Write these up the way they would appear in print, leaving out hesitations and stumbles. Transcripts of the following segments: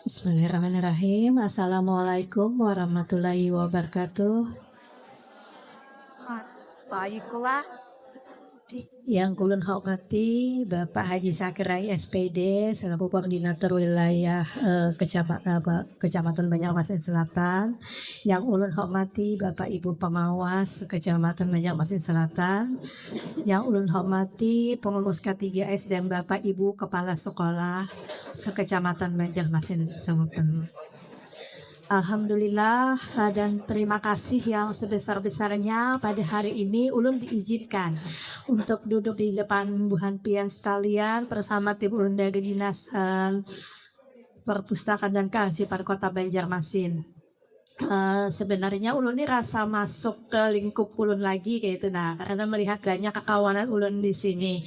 Bismillahirrahmanirrahim. Assalamualaikum warahmatullahi wabarakatuh. Baiklah, Yang kulun hormati Bapak Haji Sakirai SPD selaku Koordinator Wilayah Kecamatan Banjarmasin Selatan. Yang ulun hormati Bapak Ibu Pengawas Kecamatan Banjarmasin Selatan. Yang ulun hormati pengurus K3S dan Bapak Ibu Kepala Sekolah Sekecamatan Banjarmasin Selatan. Alhamdulillah dan terima kasih yang sebesar-besarnya pada hari ini ulun diizinkan untuk duduk di depan buhan pian sekalian bersama tim ulun dari Dinas Perpustakaan dan Kearsipan Kota Banjarmasin. Sebenarnya ulun ini rasa masuk ke lingkup ulun lagi kayak itu karena melihat banyak kekawanan ulun di sini.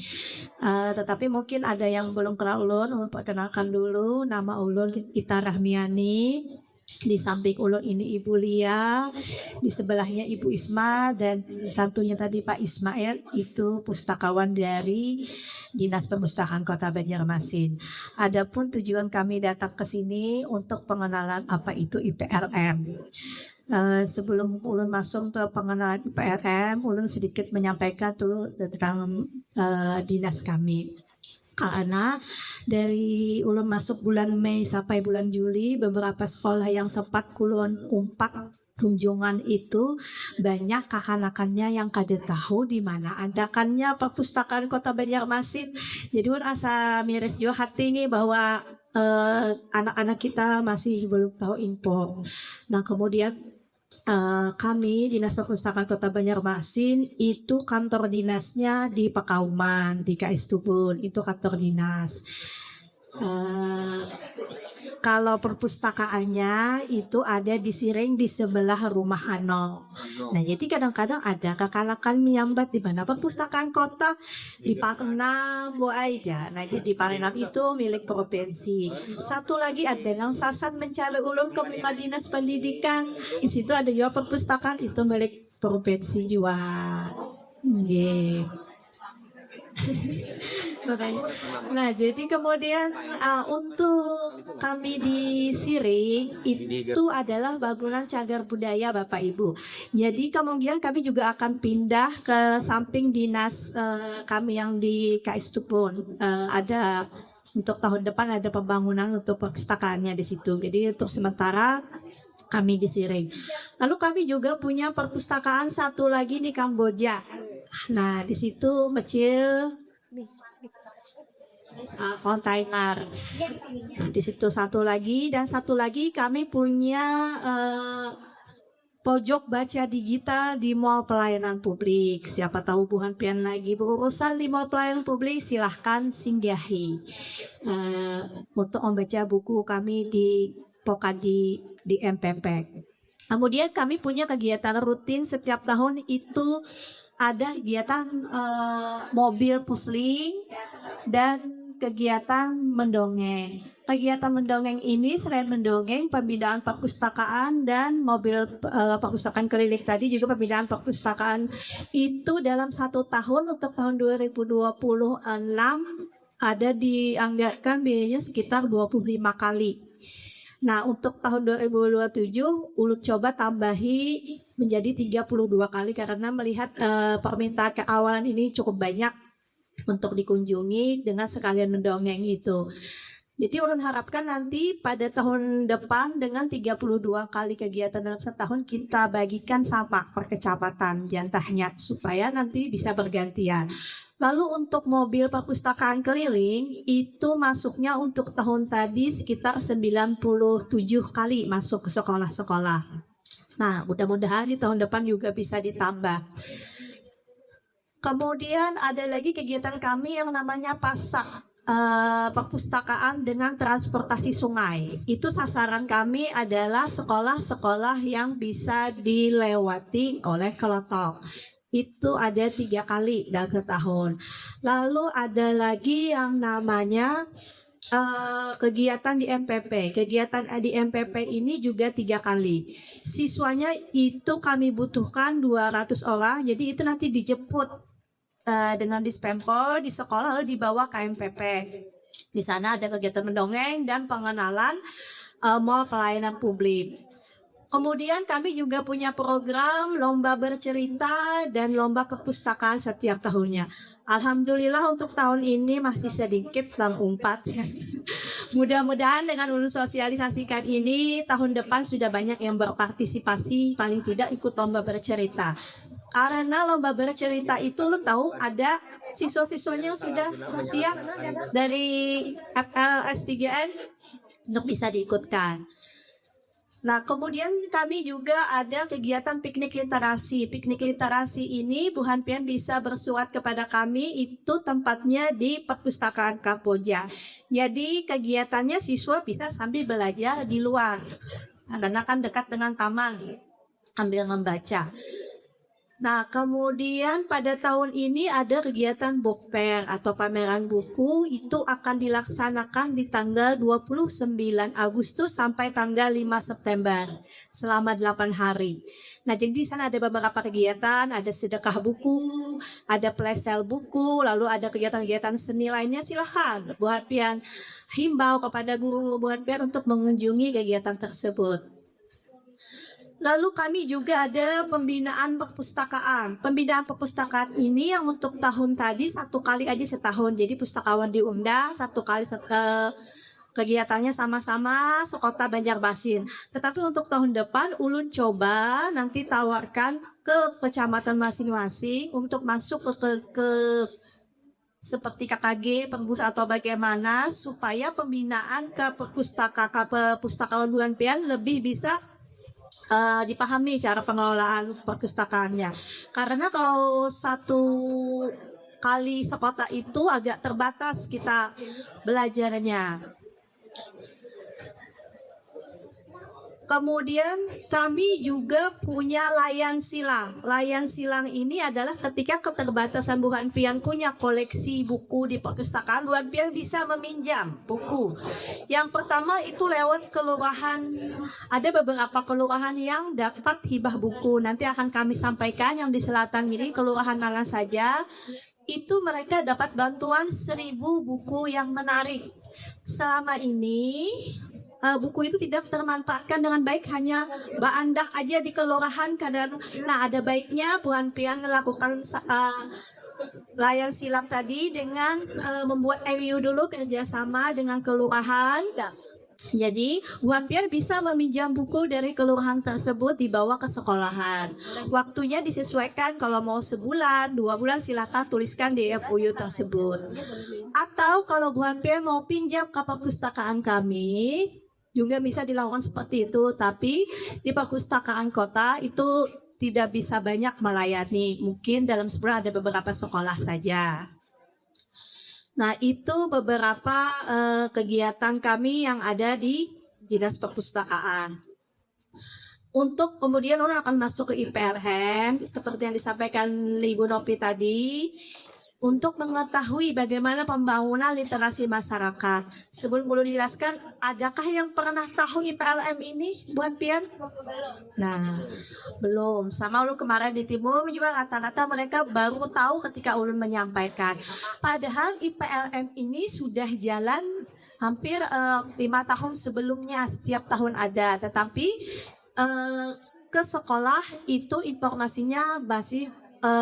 Tetapi mungkin ada yang belum kenal ulun perkenalkan dulu, nama ulun Ita Rahmiani. Di samping ulun ini Ibu Lia, di sebelahnya Ibu Isma, dan satunya tadi Pak Ismail itu pustakawan dari Dinas Perpustakaan Kota Banjarmasin. Adapun tujuan kami datang ke sini untuk pengenalan apa itu IPRM. Sebelum ulun masuk ke pengenalan IPRM, ulun sedikit menyampaikan dulu tentang dinas kami. Karena dari ulun masuk bulan Mei sampai bulan Juli, beberapa sekolah yang sempat kulun umpak kunjungan itu banyak kehanakannya yang kada tahu di mana adakannya perpustakaan Kota Banjarmasin. Jadi ulun asa miris juga hati nih bahwa anak-anak kita masih belum tahu info. Nah kemudian kami Dinas Perpustakaan Kota Banjarmasin itu kantor dinasnya di Pakauman di KS Tubun, itu kantor dinas. Kalau perpustakaannya itu ada di Siring di sebelah rumah Ano. Nah jadi kadang-kadang ada kekalakan menyambat di mana perpustakaan kota di Parenam aja. Nah jadi Parenam itu milik provinsi. Satu lagi ada yang Sasan mencari ulun ke Dinas Pendidikan. Di situ ada juga perpustakaan itu milik provinsi juga. Nah, jadi kemudian untuk kami di Siring itu adalah bangunan cagar budaya Bapak Ibu. Jadi kemudian kami juga akan pindah ke samping dinas kami yang di KS Tupun. Ada untuk tahun depan ada pembangunan untuk perpustakaannya di situ. Jadi untuk sementara kami di Siring. Lalu kami juga punya perpustakaan satu lagi di Kamboja. Nah, di situ kecil kontainer. Nah, di situ satu lagi dan satu lagi kami punya pojok baca digital di Mall Pelayanan Publik. Siapa tahu buhan pian lagi berurusan di Mall Pelayanan Publik, silahkan singgahi untuk membaca buku kami di Pokadi di MPP. Kemudian kami punya kegiatan rutin setiap tahun itu ada kegiatan mobil pusling dan kegiatan mendongeng. Kegiatan mendongeng ini selain mendongeng, pembinaan perpustakaan dan mobil perpustakaan keliling tadi juga pembinaan perpustakaan itu dalam satu tahun untuk tahun 2026 ada dianggarkan biayanya sekitar 25 kali. Nah, untuk tahun 2027 ulun coba tambahi menjadi 32 kali karena melihat permintaan keawalan ini cukup banyak untuk dikunjungi dengan sekalian mendongeng itu. Jadi ulun harapkan nanti pada tahun depan dengan 32 kali kegiatan dalam setahun kita bagikan sama per kecamatan jantahnya supaya nanti bisa bergantian. Lalu untuk mobil perpustakaan keliling itu masuknya untuk tahun tadi sekitar 97 kali masuk ke sekolah-sekolah. Nah, mudah-mudahan di tahun depan juga bisa ditambah. Kemudian ada lagi kegiatan kami yang namanya pasak perpustakaan dengan transportasi sungai. Itu sasaran kami adalah sekolah-sekolah yang bisa dilewati oleh kelotok. Itu ada 3 kali dalam setahun. Lalu ada lagi yang namanya kegiatan di MPP. Kegiatan di MPP ini juga 3 kali. Siswanya itu kami butuhkan 200 orang. Jadi itu nanti dijemput dengan dispempel di sekolah lalu dibawa ke MPP. Di sana ada kegiatan mendongeng dan pengenalan Mall Pelayanan Publik. Kemudian kami juga punya program lomba bercerita dan lomba perpustakaan setiap tahunnya. Alhamdulillah untuk tahun ini masih sedikit 4. Mudah-mudahan dengan ulun sosialisasikan ini tahun depan sudah banyak yang berpartisipasi, paling tidak ikut lomba bercerita. Karena lomba bercerita itu lo tahu ada siswa-siswanya yang sudah siap dari FLS3N untuk bisa diikutkan. Nah, kemudian kami juga ada kegiatan piknik literasi. Piknik literasi ini Bu Hanpian bisa bersurat kepada kami, itu tempatnya di Perpustakaan Kamboja. Jadi kegiatannya siswa bisa sambil belajar di luar. Karena kan dekat dengan taman, ambil membaca. Nah, kemudian pada tahun ini ada kegiatan book fair atau pameran buku, itu akan dilaksanakan di tanggal 29 Agustus sampai tanggal 5 September selama 8 hari. Nah, jadi di sana ada beberapa kegiatan, ada sedekah buku, ada flash sale buku, lalu ada kegiatan-kegiatan seni lainnya. Silahkan Bu Hanpian himbau kepada guru Bu Hanpian untuk mengunjungi kegiatan tersebut. Lalu kami juga ada pembinaan perpustakaan. Pembinaan perpustakaan ini yang untuk tahun tadi 1 kali aja setahun. Jadi pustakawan diundang 1 kali kegiatannya sama-sama sekota Banjarmasin. Tetapi untuk tahun depan ulun coba nanti tawarkan ke kecamatan masing-masing untuk masuk ke seperti KKG, perbus atau bagaimana supaya pembinaan ke perpustakawan Bu Hanpian lebih bisa dipahami cara pengelolaan perpustakaannya. Karena kalau 1 kali sekota itu agak terbatas kita belajarnya. Kemudian kami juga punya layan silang. Layan silang ini adalah ketika keterbatasan Bu Hanpian punya koleksi buku di perpustakaan, Bu Hanpian bisa meminjam buku. Yang pertama itu lewat kelurahan. Ada beberapa kelurahan yang dapat hibah buku. Nanti akan kami sampaikan yang di selatan ini, kelurahan mana saja. Itu mereka dapat bantuan 1.000 buku yang menarik. Selama ini buku itu tidak termanfaatkan dengan baik, hanya baandah aja di kelurahan kadang. Nah, ada baiknya Bu Hanpian melakukan layan silang tadi dengan membuat MOU dulu kerjasama dengan kelurahan. Jadi Bu Hanpian bisa meminjam buku dari kelurahan tersebut dibawa ke sekolahan. Waktunya disesuaikan, kalau mau sebulan, 2 bulan silakan tuliskan di MOU tersebut. Atau kalau Bu Hanpian mau pinjam ke perpustakaan kami, juga bisa dilakukan seperti itu, tapi di perpustakaan kota itu tidak bisa banyak melayani. Mungkin dalam sebulan ada beberapa sekolah saja. Nah, itu beberapa kegiatan kami yang ada di Dinas Perpustakaan. Untuk kemudian orang akan masuk ke IPLM, seperti yang disampaikan Ibu Nopi tadi, untuk mengetahui bagaimana pembangunan literasi masyarakat. Sebelum dulu dijelaskan, adakah yang pernah tahu IPLM ini, Bu Hanpian? Nah, belum. Sama ulun kemarin di Timur juga rata-rata mereka baru tahu ketika ulun menyampaikan. Padahal IPLM ini sudah jalan hampir 5 tahun sebelumnya, setiap tahun ada. Tetapi ke sekolah itu informasinya masih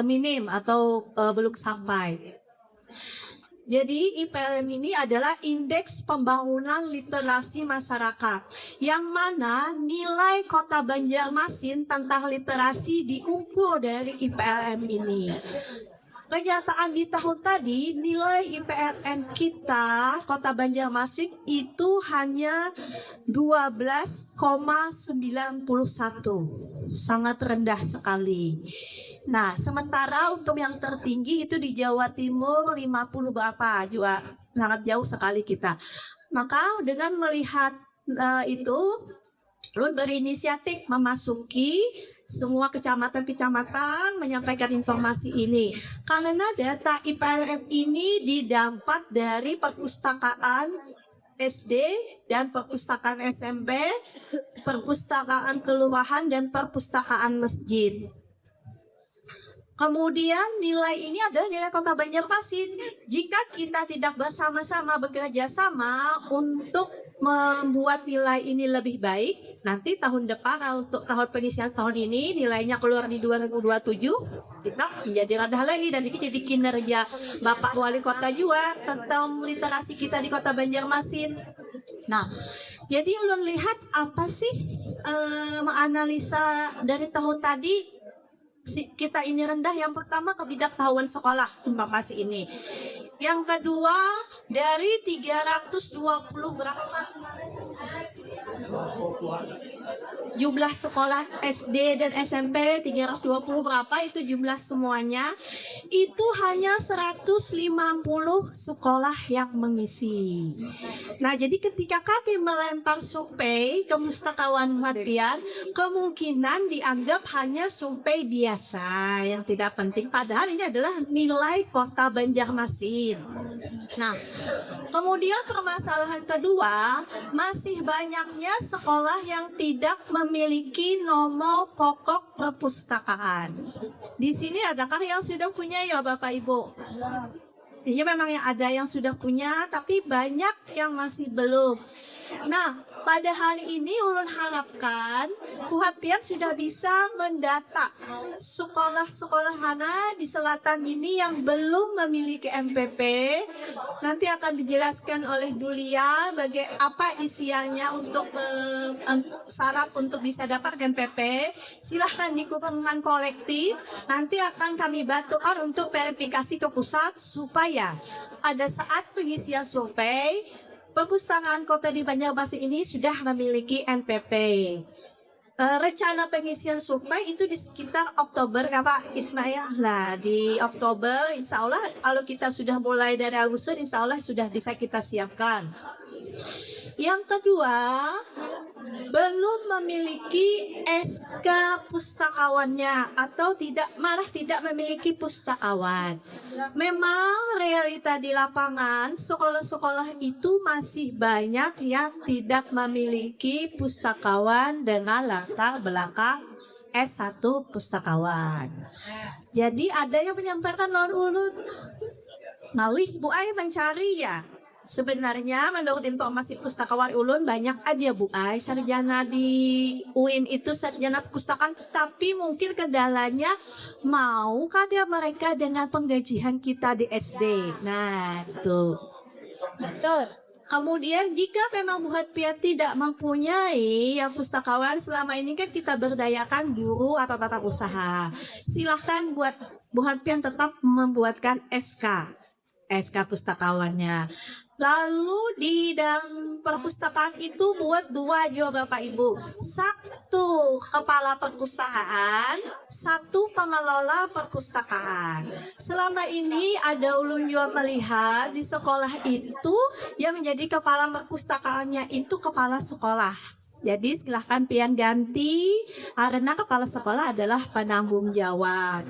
minim atau belum sampai. Jadi IPLM ini adalah Indeks Pembangunan Literasi Masyarakat, yang mana nilai Kota Banjarmasin tentang literasi diukur dari IPLM ini. Kenyataan di tahun tadi nilai IPLM kita Kota Banjarmasin itu hanya 12,91, sangat rendah sekali. Nah, sementara untuk yang tertinggi itu di Jawa Timur 50 berapa, juga sangat jauh sekali kita. Maka dengan melihat itu, Lun berinisiatif memasuki semua kecamatan-kecamatan menyampaikan informasi ini. Karena data IPLM ini didapat dari perpustakaan SD dan perpustakaan SMP, perpustakaan kelurahan dan perpustakaan masjid. Kemudian nilai ini adalah nilai Kota Banjarmasin. Jika kita tidak bersama-sama bekerja sama untuk membuat nilai ini lebih baik, nanti tahun depan untuk tahun pengisian tahun ini nilainya keluar di 2027, kita jadi rendah lagi, dan ini jadi kinerja Bapak Wali Kota juga tentang literasi kita di Kota Banjarmasin. Nah, jadi ulun lihat apa sih menganalisa dari tahun tadi kita ini rendah. Yang pertama, ketidaktahuan sekolah informasi ini. Yang kedua, dari 320 berapa jumlah sekolah SD dan SMP, 320 berapa itu jumlah semuanya, itu hanya 150 sekolah yang mengisi. Nah, jadi ketika kami melempar survei ke Pustakawan Muhardian, kemungkinan dianggap hanya survei biasa yang tidak penting, padahal ini adalah nilai Kota Banjarmasin. Nah, kemudian permasalahan kedua, masih banyaknya sekolah yang tidak memiliki nomor pokok perpustakaan. Di sini adakah yang sudah punya ya Bapak Ibu? Iya, memang yang ada yang sudah punya, tapi banyak yang masih belum. Nah, pada hari ini ulun harapkan Puhatpian sudah bisa mendata sekolah-sekolah mana di selatan ini yang belum memiliki MPP. Nanti akan dijelaskan oleh Dulia apa isiannya untuk syarat untuk bisa dapat MPP. Silahkan dikumpulkan kolektif. Nanti akan kami bantukan untuk verifikasi ke pusat supaya pada saat pengisian survei perpustakaan kota di Banjarmasin ini sudah memiliki NPP. Rencana pengisian survei itu di sekitar Oktober ya Pak Ismail. Nah, di Oktober insya Allah kalau kita sudah mulai dari Agustus, insya Allah sudah bisa kita siapkan. Yang kedua, belum memiliki SK pustakawannya atau malah tidak memiliki pustakawan. Memang realita di lapangan sekolah-sekolah itu masih banyak yang tidak memiliki pustakawan dengan latar belakang S1 pustakawan. Jadi ada yang menyampaikan lawan ulun, Ngalih Bu Ai mencari ya. Sebenarnya menurut informasi pustakawan ulun banyak aja Bu Ai sarjana di UIN itu sarjana perpustakaan, tapi mungkin kendalanya mau kada mereka dengan penggajian kita di SD. Nah, itu. Betul. Kemudian jika memang Puhatpian tidak mempunyai yang pustakawan, selama ini kan kita berdayakan guru atau tata usaha. Silahkan buat Puhatpian tetap membuatkan SK pustakawannya. Lalu di dalam perpustakaan itu buat 2 juga Bapak Ibu. 1 kepala perpustakaan, 1 pengelola perpustakaan. Selama ini ada ulun juga melihat di sekolah itu yang menjadi kepala perpustakaannya itu kepala sekolah. Jadi silahkan pian ganti karena kepala sekolah adalah penanggung jawab.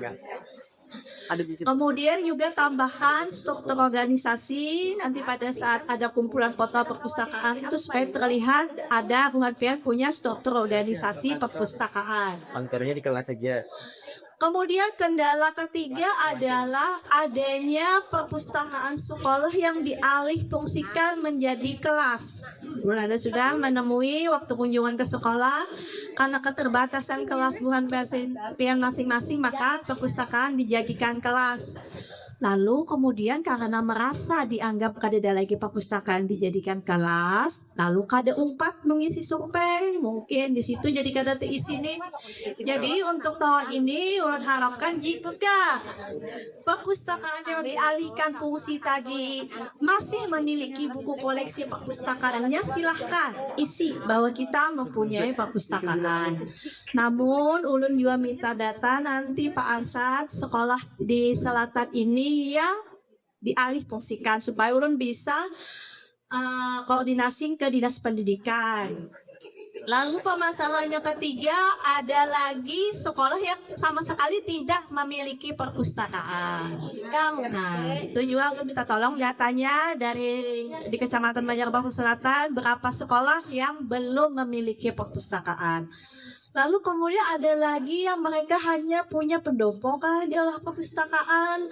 Kemudian juga tambahan struktur organisasi nanti pada saat ada kumpulan foto perpustakaan itu supaya terlihat ada Puhatpian punya struktur organisasi perpustakaan. Angkernya di kelas saja. Kemudian kendala ketiga adalah adanya perpustakaan sekolah yang dialih fungsikan menjadi kelas. Anda sudah menemui waktu kunjungan ke sekolah karena keterbatasan kelas Puhatpian masing-masing, maka perpustakaan dijadikan kelas. Lalu kemudian karena merasa dianggap kada ada lagi perpustakaan dijadikan kelas, lalu kada umpat mengisi survei, mungkin di situ jadi kada terisi nih. Jadi untuk tahun ini ulun harapkan jika perpustakaan yang dialihkan fungsi tadi masih memiliki buku koleksi perpustakaannya, silahkan isi bahwa kita mempunyai perpustakaan. Namun ulun juga minta data nanti Pak Ansat sekolah di selatan ini yang dialih fungsikan supaya ulun bisa koordinasi ke dinas pendidikan. Lalu permasalahannya ketiga ada lagi sekolah yang sama sekali tidak memiliki perpustakaan. Nah, itu juga minta tolong datanya di Kecamatan Banjarbaru Selatan berapa sekolah yang belum memiliki perpustakaan. Lalu kemudian ada lagi yang mereka hanya punya pendopo kah di olah perpustakaan,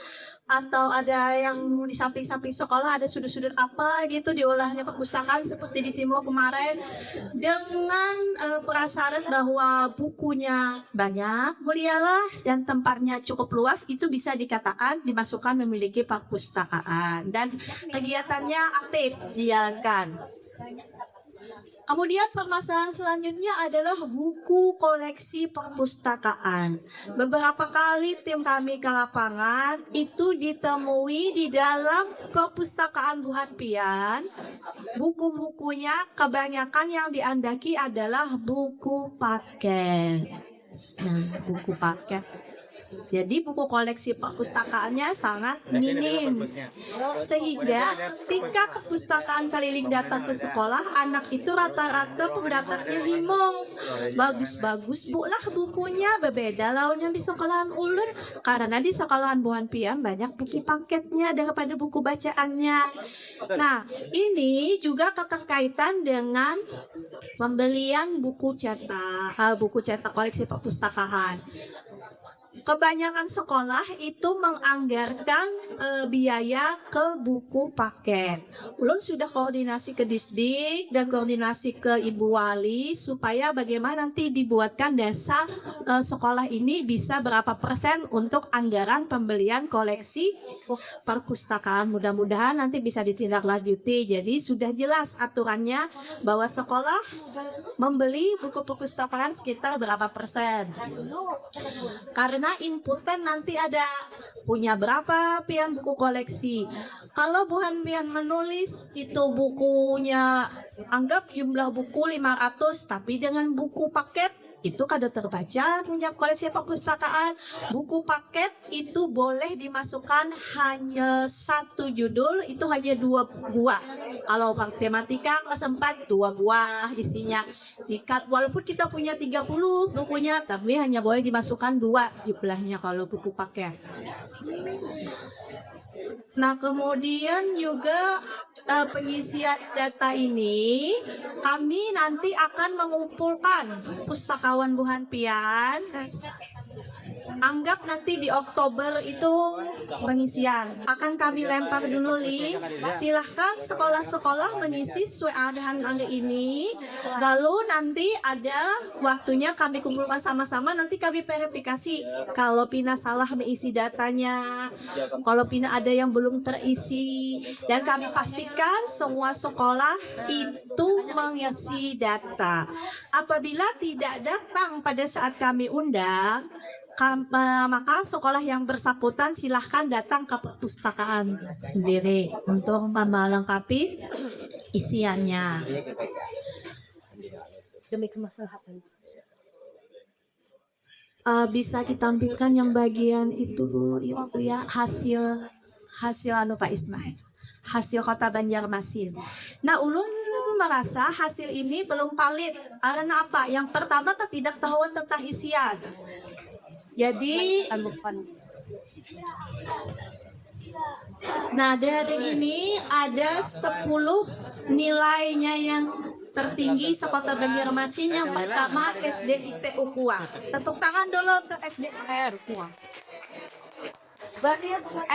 atau ada yang di samping-samping sekolah ada sudut-sudut apa gitu di olahnya perpustakaan seperti di Timur kemarin, dengan prasyarat bahwa bukunya banyak, mulialah, dan tempatnya cukup luas, itu bisa dikatakan dimasukkan memiliki perpustakaan dan kegiatannya aktif dijalankan. Kemudian permasalahan selanjutnya adalah buku koleksi perpustakaan. Beberapa kali tim kami ke lapangan itu ditemui di dalam perpustakaan Buhan Pian. Buku-bukunya kebanyakan yang diandaki adalah buku paket. Nah, buku paket. Jadi buku koleksi perpustakaannya sangat minim. Sehingga ketika kepustakaan keliling datang ke sekolah, anak itu rata-rata pendapatnya himong. Bagus-bagus bu lah bukunya, berbeda lawan yang di sekolahan ulun. Karena di sekolahan Buhan Pian banyak buku paketnya daripada buku bacaannya. Nah, ini juga keterkaitan dengan pembelian buku cetak koleksi perpustakaan. Kebanyakan sekolah itu menganggarkan biaya ke buku paket. Ulun sudah koordinasi ke Disdik dan koordinasi ke Ibu Wali supaya bagaimana nanti dibuatkan dasar sekolah ini bisa berapa persen untuk anggaran pembelian koleksi perpustakaan. Mudah-mudahan nanti bisa ditindaklanjuti. Jadi sudah jelas aturannya bahwa sekolah membeli buku perpustakaan sekitar berapa persen. Karena inputan nanti ada punya berapa pian buku koleksi. Kalau Buhan Pian menulis itu bukunya anggap jumlah buku 500, tapi dengan buku paket itu kada terbaca punya koleksi perpustakaan. Buku paket itu boleh dimasukkan hanya satu judul, itu hanya 2 buah. Kalau matematika kelas 4 2 buah isinya. Walaupun kita punya 30 bukunya, tapi hanya boleh dimasukkan 2 jumlahnya kalau buku paket. Nah, kemudian juga pengisian data ini kami nanti akan mengumpulkan pustakawan Buhan Pian. Anggap nanti di Oktober itu pengisian akan kami lempar dulu link. Silahkan sekolah-sekolah mengisi sesuai arahan ini. Lalu nanti ada waktunya kami kumpulkan sama-sama. Nanti kami verifikasi kalau Pina salah mengisi datanya, kalau Pina ada yang belum terisi, dan kami pastikan semua sekolah itu mengisi data. Apabila tidak datang pada saat kami undang, maka sekolah yang bersangkutan silahkan datang ke perpustakaan sendiri untuk melengkapi isiannya. Demi kemaslahatan. Bisa ditampilkan yang bagian itu ya, hasil Pak Ismail, hasil Kota Banjarmasin. Nah, ulun merasa hasil ini belum valid karena apa? Yang pertama, ketidaktahuan tentang isian. Jadi nah, dari ini ada 10 nilainya yang tertinggi sekota Banjarmasin. Yang pertama SDIT Ukua. Tepuk tangan dulu ke SDIT Ukua.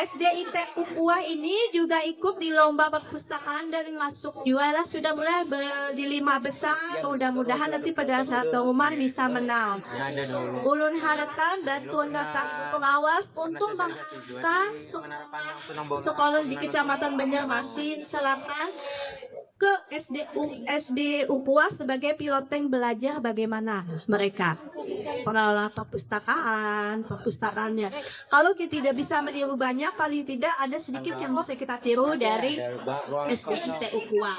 SDIT Ukua ini juga ikut di lomba perpustakaan dan masuk juara, sudah mulai di 5 besar. Mudah-mudahan nanti pada saat pengumuman bisa menang. Ulun harapkan bantuan data pengawas untuk mengangkat sekolah di Kecamatan Banjarmasin Selatan ke SD Ukua sebagai piloting belajar bagaimana mereka pengelolaan perpustakaannya. Kalau kita tidak bisa meniru banyak, paling tidak ada sedikit yang bisa kita tiru dari SDIT Ukua.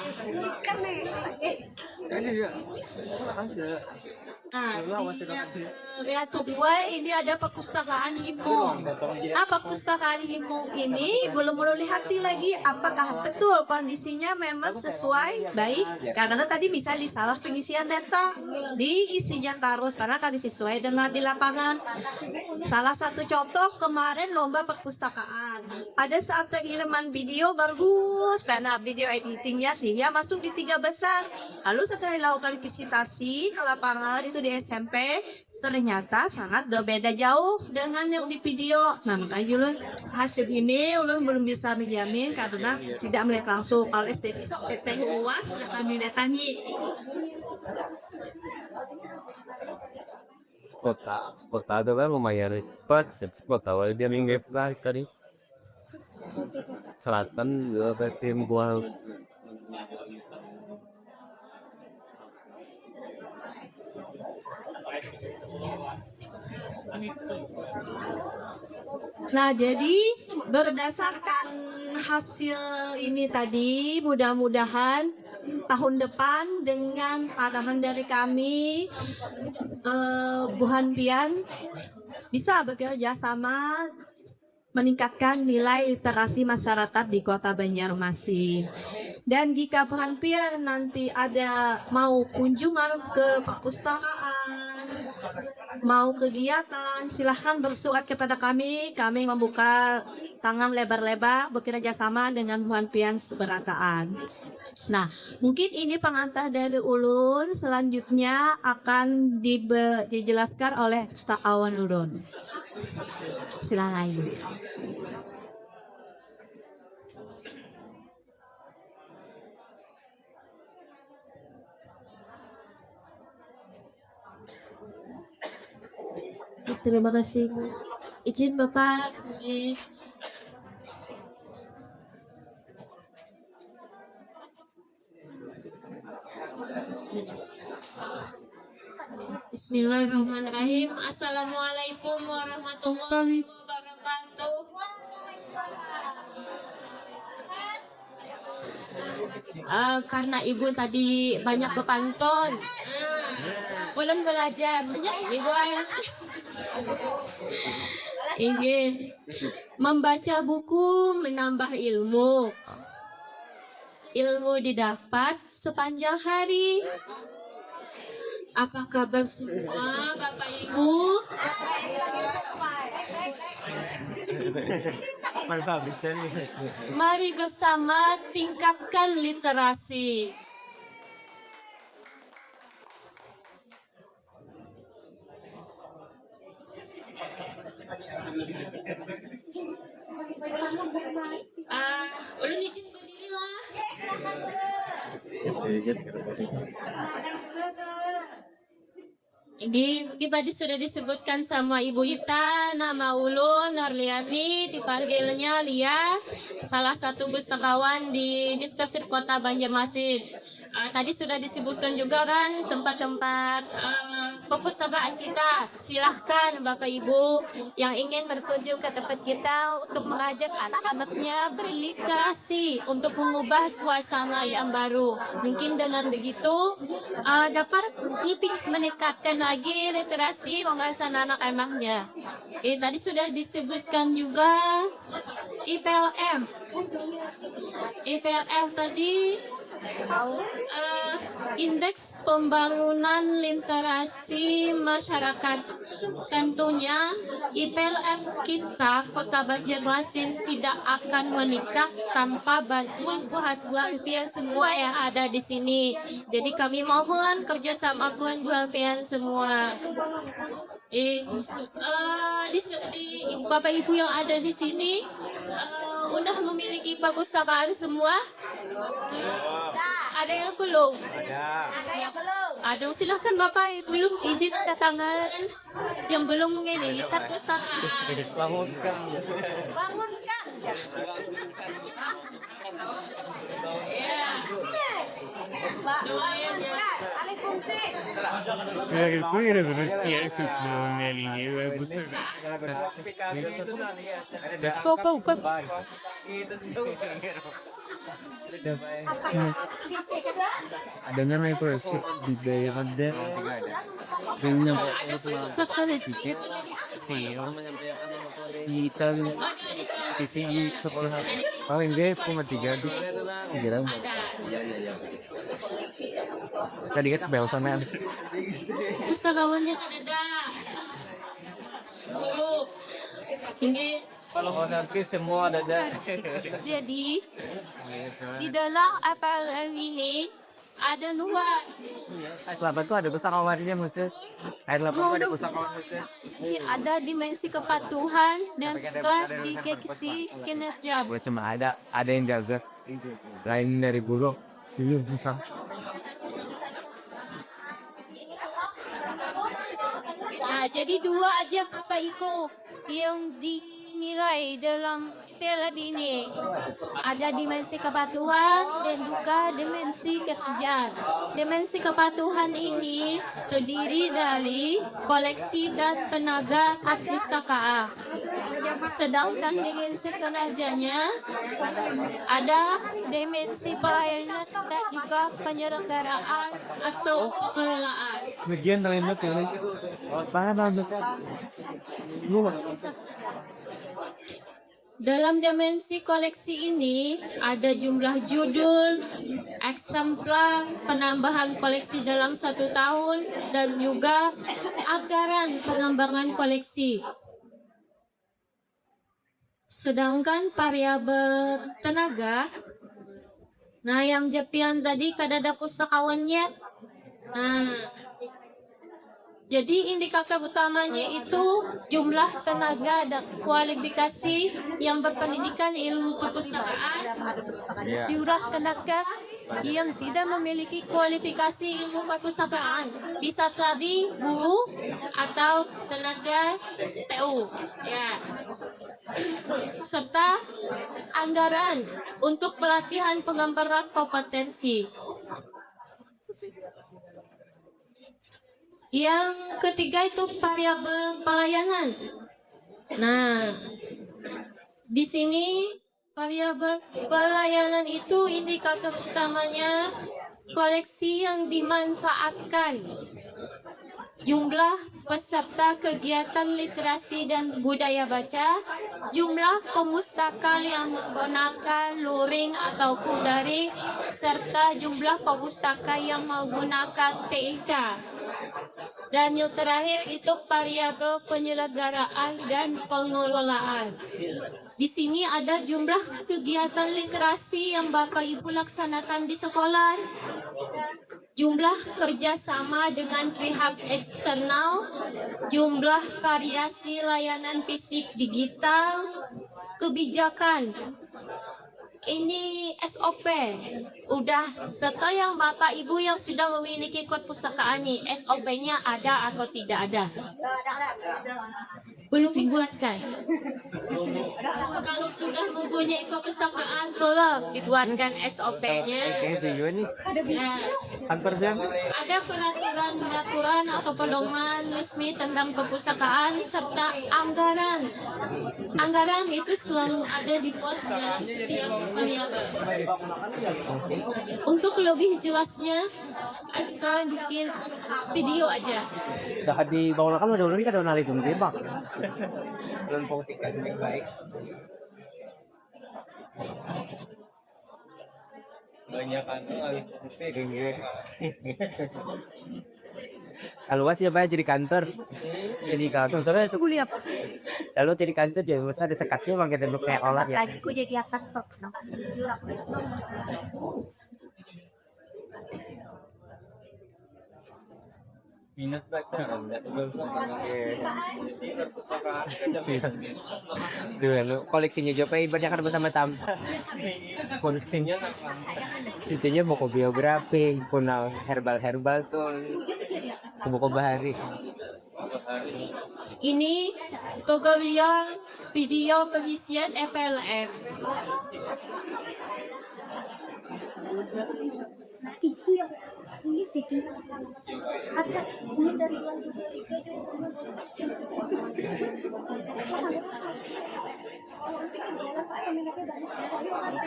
Nah, yang kedua ini ada perpustakaan Himkung. Nah, perpustakaan Himkung ini belum melihat lagi apakah betul kondisinya memang sesuai baik, karena tadi bisa disalah pengisian data di isinya terus karena kan di sesuai dengan di lapangan. Salah satu contoh kemarin lomba perpustakaan. Ada saat pengiriman video bagus, karena video editingnya sih ya masuk di 3 besar. Lalu setelah dilakukan visitasi ke lapangan itu di SMP, ternyata sangat berbeda jauh dengan yang di video. Nah makanya ulun hasil ini ulun belum bisa menjamin karena tidak melihat langsung. Kalau STT UAS sudah kami datangi. Spotado kan lumayan cepat, spot awal dia minggu tadi selatan tim gua. Nah, jadi berdasarkan hasil ini tadi, mudah-mudahan tahun depan dengan arahan dari kami, Bu Hanpian bisa bekerja sama meningkatkan nilai literasi masyarakat di Kota Banjarmasin. Dan jika Bu Hanpian nanti ada mau kunjungan ke perpustakaan, mau kegiatan, silahkan bersurat kepada kami. Kami membuka tangan lebar-lebar bekerja sama dengan Bu Hanpian seberataan. Nah, mungkin ini pengantar dari ulun. Selanjutnya akan dijelaskan oleh Ustaz Awan Ulun. Silakan Ibu. Terima kasih. Izin Bapak. Bismillahirrahmanirrahim. Assalamualaikum warahmatullahi wabarakatuh. Karena Ibu tadi banyak berpantun, belum belajar banyak Ibu ingin membaca buku menambah ilmu. Ilmu didapat sepanjang hari. Apa kabar semua Bapak Ibu? Mari bersama tingkatkan literasi. Ulun izin berdiri lah. Ini tadi sudah disebutkan sama Ibu Ita, nama ulun Norliani, dipanggilnya Lia, salah satu pustakawan di Dispersif Kota Banjarmasin. Tadi sudah disebutkan juga kan tempat-tempat perpustakaan kita. Silahkan Bapak Ibu yang ingin berkunjung ke tempat kita untuk mengajak anak-anaknya berliterasi untuk mengubah suasana yang baru. Mungkin dengan begitu dapat lebih meningkatkan lagi literasi pembahasan anak-anaknya. Tadi sudah disebutkan juga IPLM. IPLM tadi Indeks Pembangunan Literasi Masyarakat. Tentunya IPLM kita Kota Banjarmasin tidak akan meningkat tanpa bantuan Bu Hanpian semua yang ada di sini. Jadi kami mohon kerjasama Bu Hanpian semua. Bapak Ibu yang ada di sini udah memiliki perpustakaan semua? Ada yang belum? Ada yang belum. Ada, silahkan Bapak belum izin datangan. Yang belum ini perpustakaan. Bangunkan. Bangunkan. Ya. Pak, bangunkan. Alih fungsi. Dengan itu di daya ada dengan kita di sini sekolah paling dia cuma 3 tahun. Tadi kan bel sama Pustakawannya kan ada guru tinggi. kalau nanti semua ada. Jadi di dalam APLM ini ada dua. Selamat tuh ada pusakawannya khusus. Selamat tuh ada pusakawan khusus. Ada dimensi kepatuhan dan juga deteksi kinerja. Gue cuma ada yang jaga. Lain dari guru. Ini bisa. Nah, jadi dua aja Bapak Ibu yang dinilai dalam PLN ini. Ada dimensi kepatuhan dan juga dimensi kinerja. Dimensi kepatuhan ini terdiri dari koleksi dan tenaga perpustakaan. Sedangkan dimensi kinerjanya ada dimensi pelayanan dan juga penyelenggaraan atau pengelolaan. Bagian lain tuh yang mana banget. Dalam dimensi koleksi ini ada jumlah judul, eksemplar, penambahan koleksi dalam 1 tahun, dan juga anggaran pengembangan koleksi. Sedangkan variabel tenaga, nah yang jepian tadi kadada pustakawannya. Nah, jadi indikator utamanya itu jumlah tenaga dan kualifikasi yang berpendidikan ilmu perpustakaan, jumlah tenaga yang tidak memiliki kualifikasi ilmu perpustakaan, bisa tadi guru atau tenaga TU, ya. Serta anggaran untuk pelatihan pengembangan kompetensi. Yang ketiga itu variabel pelayanan. Nah, di sini variabel pelayanan itu indikator utamanya koleksi yang dimanfaatkan, jumlah peserta kegiatan literasi dan budaya baca, jumlah pemustaka yang menggunakan luring ataupun daring, serta jumlah pemustaka yang menggunakan TIK. Dan yang terakhir itu variabel penyelenggaraan dan pengelolaan. Di sini ada jumlah kegiatan literasi yang Bapak Ibu laksanakan di sekolah, jumlah kerjasama dengan pihak eksternal, jumlah variasi layanan fisik digital, kebijakan. Ini SOP. Udah tentu yang Bapak Ibu yang sudah memiliki perpustakaan nih, SOP-nya ada atau tidak ada? Belum dibuatkan. Kalau sudah mempunyai perpustakaan, tolong dibuatkan SOP-nya. Kayak sih nih. Yes. Kantornya. Ada peraturan atau pedoman resmi tentang perpustakaan serta anggaran. Anggaran itu selalu ada dibuat dalam setiap variabel. Untuk lebih jelasnya, kita bikin video aja. Dah di bawah kan udah kan analis tebak. Belum fungsikan yang baik. Banyak kan kalau siapa ya jadi kantor soalnya itu kuliah lalu jadi kantor jadi besar di sekatnya bang kita kayak olah ya Aku jadi atas sok, jurak. minat koleksinya juga banyak kan bersama-sama koleksinya intinya buku biografi punal herbal tuh buku bahari Ini tutorial video pengisian EPLM. Ada ini dari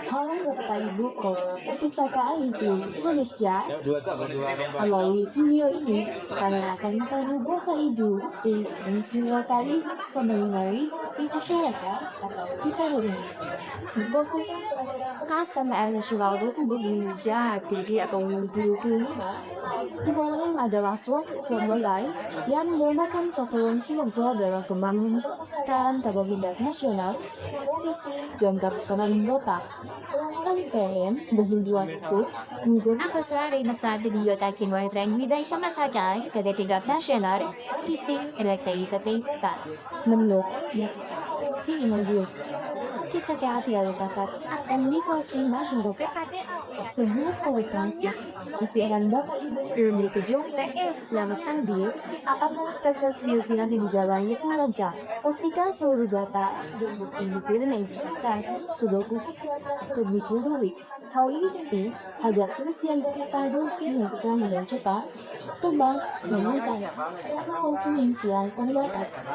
Halo Bapak Ibu Perpustakaan Indonesia. Melalui video ini, kami akan membantu Bapak Ibu mensilakan mengenai si masyarakat atau kita ini. Perpustakaan Nasional Republik Indonesia Aktivitas tahun 2025 dimulai adalah suatu lembaga yang menggunakan capaian kinerja dalam pembangunan dan tabungan nasional, visi dan kepentingan anggota. LPM bertujuan untuk menggunakan sehari besar di biota kinwai widai sama saja pada tingkat nasional, visi elektrikitas menurut si menurut kisah kehati-hati bakat akan nivasi masyarakat sebuah kualitasnya kesiaran Bapak Ibu memiliki jumlah TF yang sambil apapun proses biosina di jalannya pengajar pastikan seluruh data dan bukti yang kita sudah lebih dulu. Hal ini penting agar usia kita dilakukan dengan cepat, kembang, mengangkat, kemungkinan terbatas.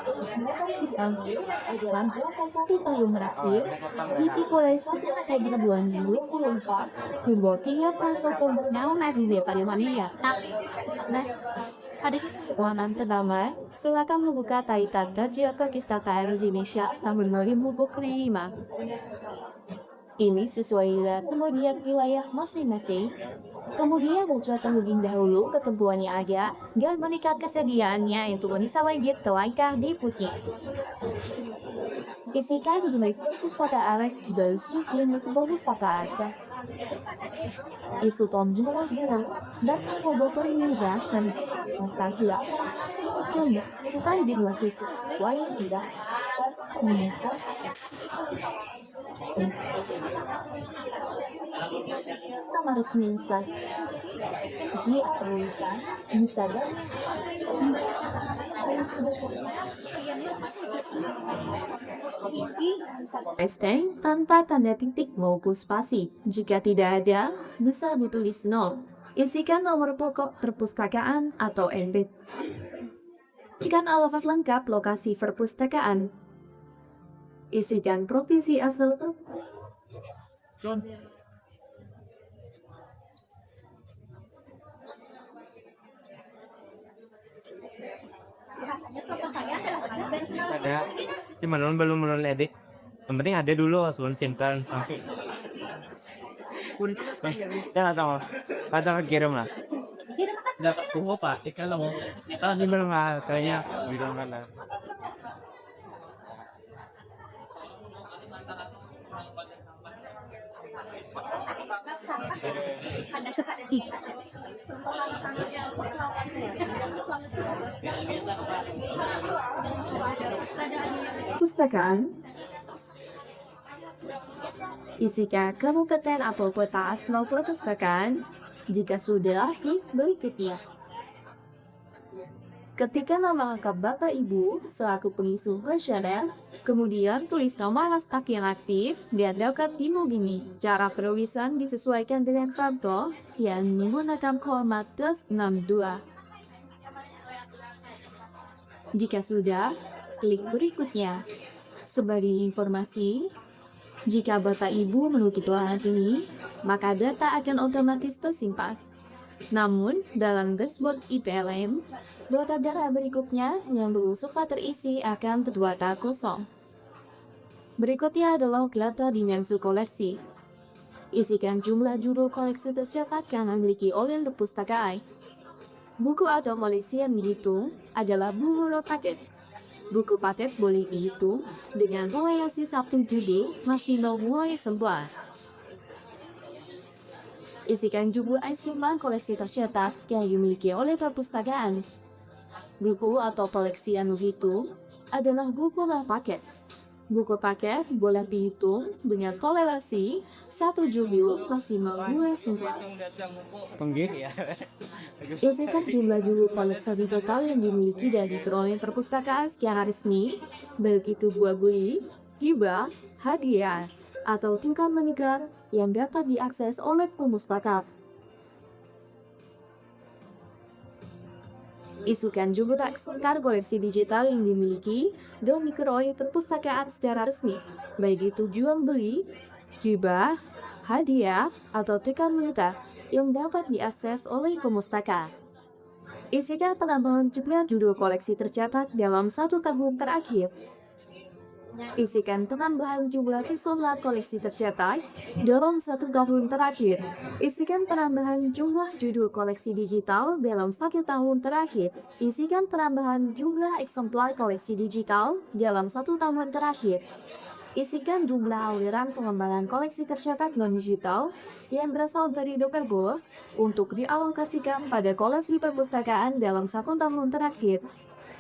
Dalam satu tahun terakhir, Ditipolres pada 2024 membuat 3 pasok naon FB pada Mania. Nah, pada kewanan pertama, silakan membuka kaitan kerja perpustakaan Indonesia tahun 2025. Ini sesuai dengan kemudian wilayah masing-masing. Kemudian muncul terlebih dahulu ketentuannya ada dan meningkat kesediaannya untuk bisa wajib tewaikah di putih. Isikan jenis perpustakaan dan suku sebuah perpustakaan. Isu tom jumlah bilang dan pembotor ini dan instansi kemudian setelah di dua siswa yang tidak menyesal nama resmi insan si penulisan insan Hashtag tanpa tanda titik maupun spasi. Jika tidak ada, bisa ditulis 0. Isikan nomor pokok perpustakaan atau NP. Isikan alamat lengkap lokasi perpustakaan. Isikan provinsi asal ada cuma belum edit, yang penting ada dulu langsung simpan. Jangan tahu kata kirim lah dapat buku pak ikan lo kita di belum kayaknya belum mana. Perpustakaan isikan kabupaten atau kota asal perpustakaan. Jika sudah, klik berikutnya. Ketika nama lengkap Bapak Ibu selaku pengisi kuesioner, kemudian tulis nama naskah yang aktif dan dapat dimugini. Cara penulisan disesuaikan dengan faktor yang menggunakan format +62. Jika sudah, klik berikutnya. Sebagai informasi, jika Bapak Ibu menutup alat ini, maka data akan otomatis tersimpan. Namun, dalam dashboard IPLM, data berikutnya yang belum sempat terisi akan terdata kosong. Berikutnya adalah data dimensi koleksi. Isikan jumlah judul koleksi tercetak yang dimiliki oleh perpustakaan. Buku atau koleksi yang dihitung adalah buku paket. Buku paket boleh dihitung dengan variasi 1 judul maksimal mulai sebuah. Isikan jumlah simpan koleksi tercetak yang dimiliki oleh perpustakaan. Buku atau koleksi yang dihitung adalah buku paket. Buku paket boleh dihitung dengan toleransi 1 judul maksimal mulai sebuah. Isikan jumlah judul koleksi total yang dimiliki dan diperoleh perpustakaan secara resmi, baik itu buah beli, hibah, hadiah, atau tingkat meningkat yang dapat diakses oleh perpustakaan. Isikan juga sekitar koleksi digital yang dimiliki dan dikelola perpustakaan secara resmi, baik itu jual beli, hibah, hadiah, atau tukar menukar yang dapat diakses oleh pemustaka. Isikan penambahan jumlah judul koleksi tercatat dalam 1 tahun terakhir. Isikan penambahan jumlah keseluruhan koleksi tercatat dalam 1 tahun terakhir. Isikan penambahan jumlah judul koleksi digital dalam 1 tahun terakhir. Isikan penambahan jumlah eksemplar koleksi digital dalam 1 tahun terakhir. Isikan jumlah aliran pengembangan koleksi tercatat non-digital yang berasal dari Dokergos untuk dialokasikan pada koleksi perpustakaan dalam 1 tahun terakhir.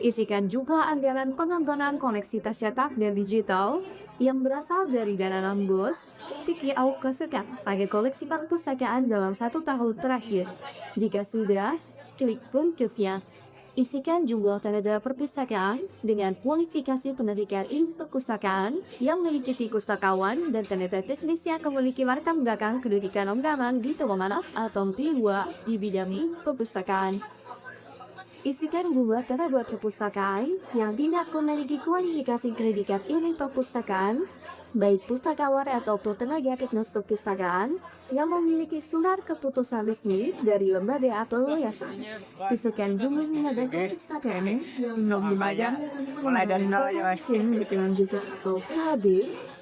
Isikan jumlah anggaran pengembangan koleksi tercetak dan digital yang berasal dari dana non-bos untuk dialokasikan pada koleksi perpustakaan dalam 1 tahun terakhir. Jika sudah, klik berikutnya. Isikan jumlah tenaga perpustakaan dengan kualifikasi pendidikan ilmu perpustakaan yang meliputi pustakawan dan tenaga teknis yang memiliki latar belakang pendidikan undangan di Tewamanap atau P2 di bidang ilmu perpustakaan. Isikan jumlah tenaga perpustakaan yang tidak memiliki kualifikasi pendidikan ilmu perpustakaan, baik pustakawan atau tenaga teknis perpustakaan yang memiliki surat keputusan resmi dari lembaga atau yayasan. Isikan jumlah tenaga perpustakaan yang memiliki mulai dari nol ya, Mas. dengan juga atau PKB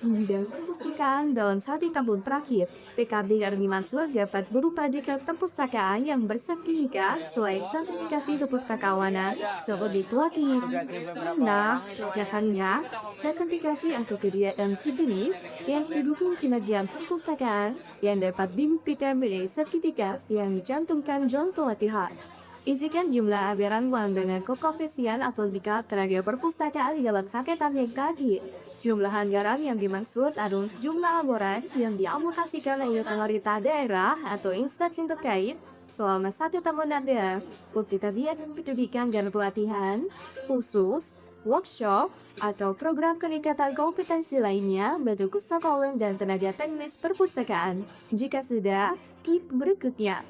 di bidang perpustakaan dalam 1 tahun terakhir. PKB yang dimaksud dapat berupa dekat perpustakaan yang bersertifikat selain sertifikasi kepustakawanan seperti pelatihan, seminar, pelajarannya, sertifikasi atau kegiatan sejenis yang didukung kinerja perpustakaan yang dapat dibuktikan dari sertifikat yang dicantumkan dalam pelatihan. Isikan jumlah anggaran uang dengan keprofesian atau tingkat tenaga perpustakaan dalam saketan yang tadi. Jumlah anggaran yang dimaksud adalah jumlah anggaran yang dialokasikan oleh pemerintah daerah atau instansi terkait selama 1 tahun ada untuk kegiatan pendidikan dan pelatihan khusus, workshop, atau program peningkatan kompetensi lainnya bagi pustakawan dan tenaga teknis perpustakaan. Jika sudah, klik berikutnya.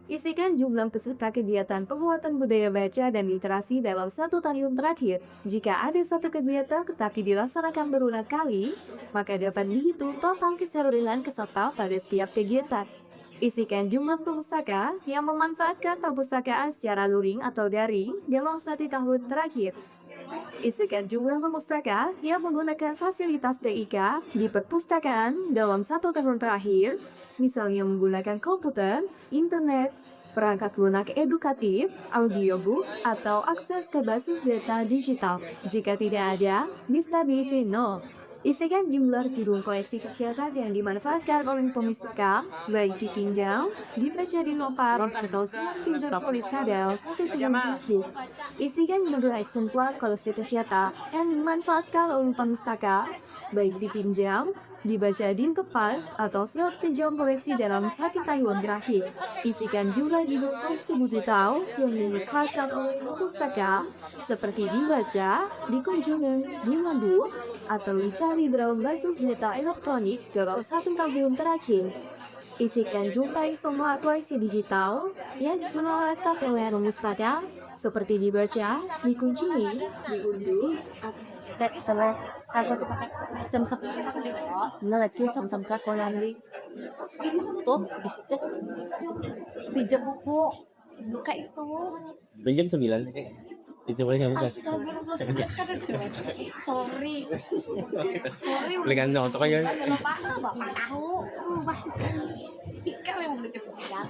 Isikan jumlah peserta kegiatan penguatan budaya baca dan literasi dalam 1 tahun terakhir. Jika ada satu kegiatan tetapi dilaksanakan berulang kali, maka dapat dihitung total keseluruhan peserta pada setiap kegiatan. Isikan jumlah pustaka yang memanfaatkan perpustakaan secara luring atau daring dalam 1 tahun terakhir. Isikan jumlah pustaka yang menggunakan fasilitas TIK di perpustakaan dalam 1 tahun terakhir, misalnya menggunakan komputer, internet, perangkat lunak edukatif, audiobook, atau akses ke basis data digital. Jika tidak ada, bisa diisi 0. Isikan jumlah judul koleksi tercetak yang dimanfaatkan oleh pemustaka, baik dipinjam, dibaca di notepad, atau pinjam oleh sadel 1 tahun terakhir. Isikan jumlah eksemplar koleksi tercetak yang dimanfaatkan oleh pemustaka, baik dipinjam, dibaca di notepad, atau slot pinjam koleksi dalam 1 tahun terakhir. Isikan jumlah judul koleksi digital yang dimanfaatkan oleh pustaka, seperti dibaca, dikunjungi, dimandu, atau dicari dalam basis data elektronik dalam 1 tahun terakhir. Isikan jumlah semua koleksi digital yang dikelola oleh pustaka, seperti dibaca, dikunjungi, diunduh, Kayak misalnya kalau jam 10 lagi jam nanti tuh di situ pinjam buku kayak itu. Jam 9 itu boleh kamu kasih. Sorry Boleh kan untuk aja. lupa bapak tahu lupa pikir yang udah kepikiran.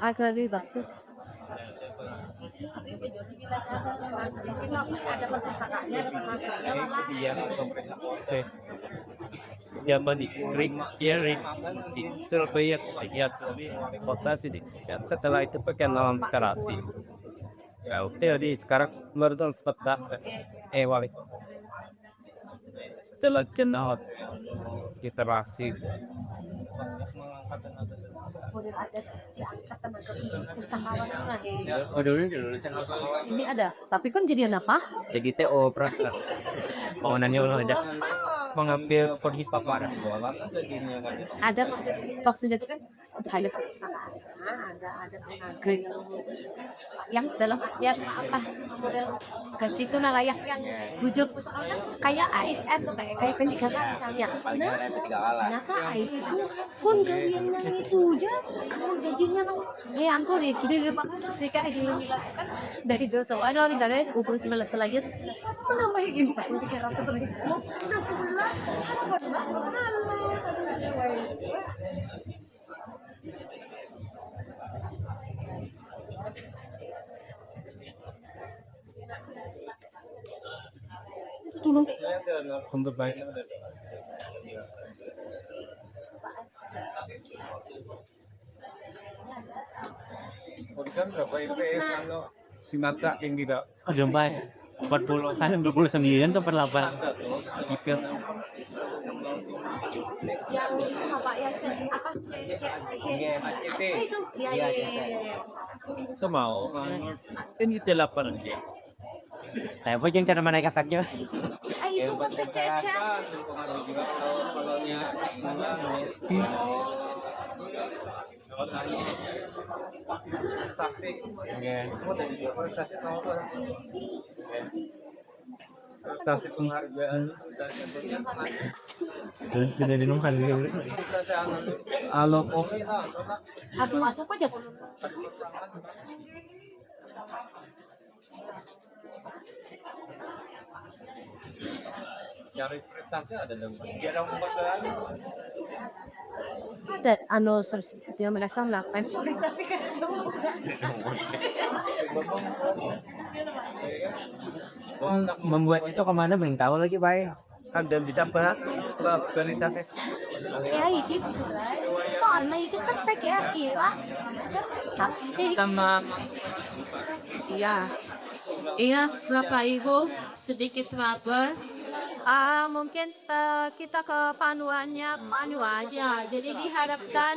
Akan dibantu. Ada perpustakaannya, ada pengajarnya, Iya. Oke. Ya di ring di Surabaya ya kota sini. Ya, setelah itu pakai dalam literasi. Ya, hotel di sekarang menurut peta wali. Setelah kenal literasi Model ada diangkat tenaga pustakawan Oh dulu ini ada, tapi kan jadian apa? jadi TO Prasta. Bangunannya udah ada. Mengambil kondisi paparan. Ada maksudnya itu kan ada pustakaan, ada tenaga yang dalam artian apa model gaji itu layak yang bujuk pustakawan kayak ASN tuh kayak pendidikan misalnya. Nah kak itu pun gajiannya itu aja, pun gajinya ampun nih jadi sih kayak gini kan dari Joso ada nih dari ukur 19 lagi menambah ini 300 ribu. Tolong Untuk baik. Sinata yang tidak. Oh, jumpa 40 kan 29 tuh per 8 tipil. yang apa yang apa itu ya Itu mau. Ini 8 aja. Tapi yang cara menaik efeknya? itu pakai cecet Prestasi penghargaan tidak dinumkan halo aku masuk aja cari prestasi ada dong biar orang penghargaan ada dia merasa melakukan tapi kan membuat itu kemana belum tahu lagi baik kan dan ditambah organisasi ya itu soalnya itu kan PKRI lah sama Iya. Iya, Bapak Ibu, sedikit raba. Mungkin kita ke panuannya panu aja. Jadi diharapkan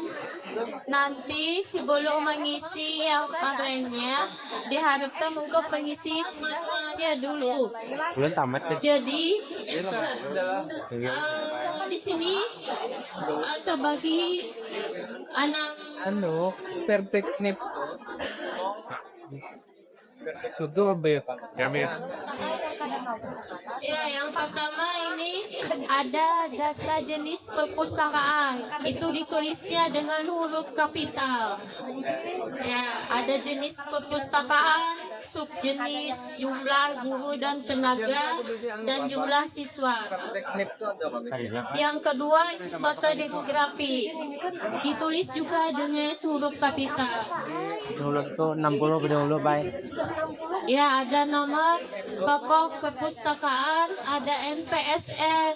nanti sebelum mengisi yang lainnya diharapkan untuk mengisi panuannya dulu. belum tamat deh. Jadi di sini terbagi anak perfect nip itu apa ya kami ya, yang pertama ini ada data jenis perpustakaan. Itu ditulisnya dengan huruf kapital. Ya, ada jenis perpustakaan, subjenis, jumlah guru dan tenaga, dan jumlah siswa. Yang kedua, data demografi. Ditulis juga dengan huruf kapital. dulu tuh 60 dulu baik Ya, ada nomor pokok perpustakaan, ada NPSN,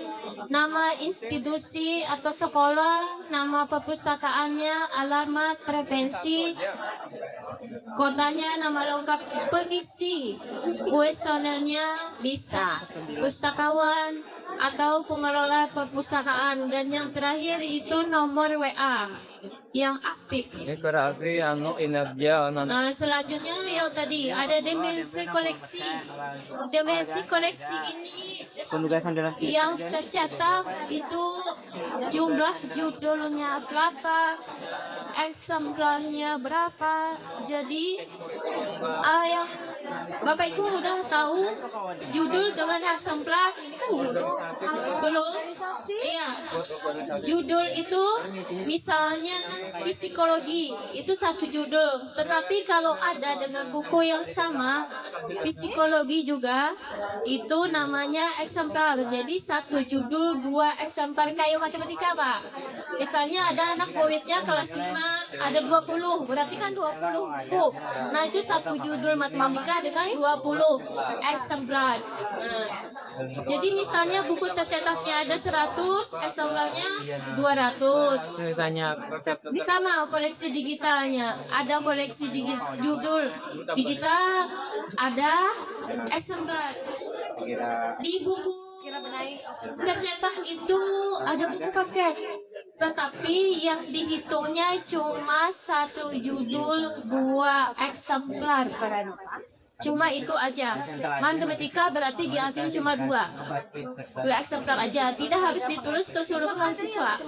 nama institusi atau sekolah, nama perpustakaannya, alamat, preferensi, kotanya, nama lengkap, petisi, kuesionernya bisa, pustakawan atau pengelola perpustakaan, dan yang terakhir itu nomor WA yang aktif. ini berarti inerja Nah, selanjutnya yang tadi ada dimensi koleksi. Dimensi koleksi ini penugasan dalam yang tercatat itu jumlah judulnya berapa, eksemplarnya berapa. Jadi yang Bapak Ibu udah tahu judul dengan eksemplar belum? Iya. Judul itu misalnya psikologi itu satu judul, tetapi kalau ada dengan buku yang sama psikologi juga itu namanya eksemplar. Jadi satu judul dua eksemplar kayak matematika Pak. Misalnya ada anak muridnya kelas 5 ada 20, berarti kan 20 buku. Nah itu satu judul matematika dengan 20 eksemplar. Nah, jadi misalnya buku tercetaknya ada 100, eksemplarnya 200. misalnya Sama koleksi digitalnya, ada koleksi judul digital, ada eksemplar. Di buku tercetak itu ada buku paket. Tetapi yang dihitungnya cuma 1 judul 2 eksemplar. Cuma itu aja. Matematika berarti diambil cuma 2 eksemplar aja. Tidak harus ditulis keseluruhan siswa.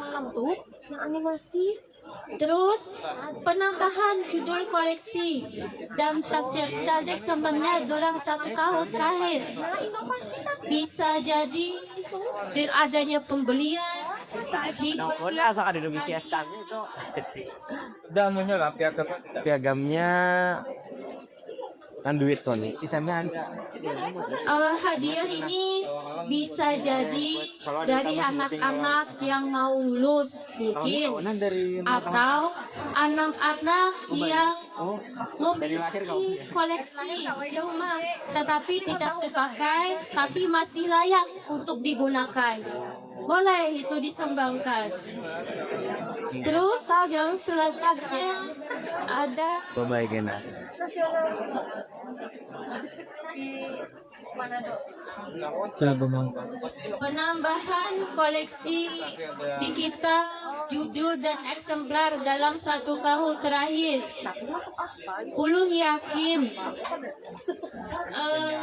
Terus penambahan judul koleksi dan tercetak eksemplarnya dalam 1 tahun terakhir. Bisa jadi dengan adanya pembelian di Dan menyerap piagamnya kan duit Sony. Sisanya hadiah ini bisa jadi dari anak-anak yang mau lulus mungkin, atau anak-anak yang memiliki koleksi di rumah tetapi tidak terpakai tapi masih layak untuk digunakan, boleh itu disumbangkan. Terus yang selanjutnya ada penambahan koleksi digital judul dan eksemplar dalam 1 tahun terakhir. Ulun yakin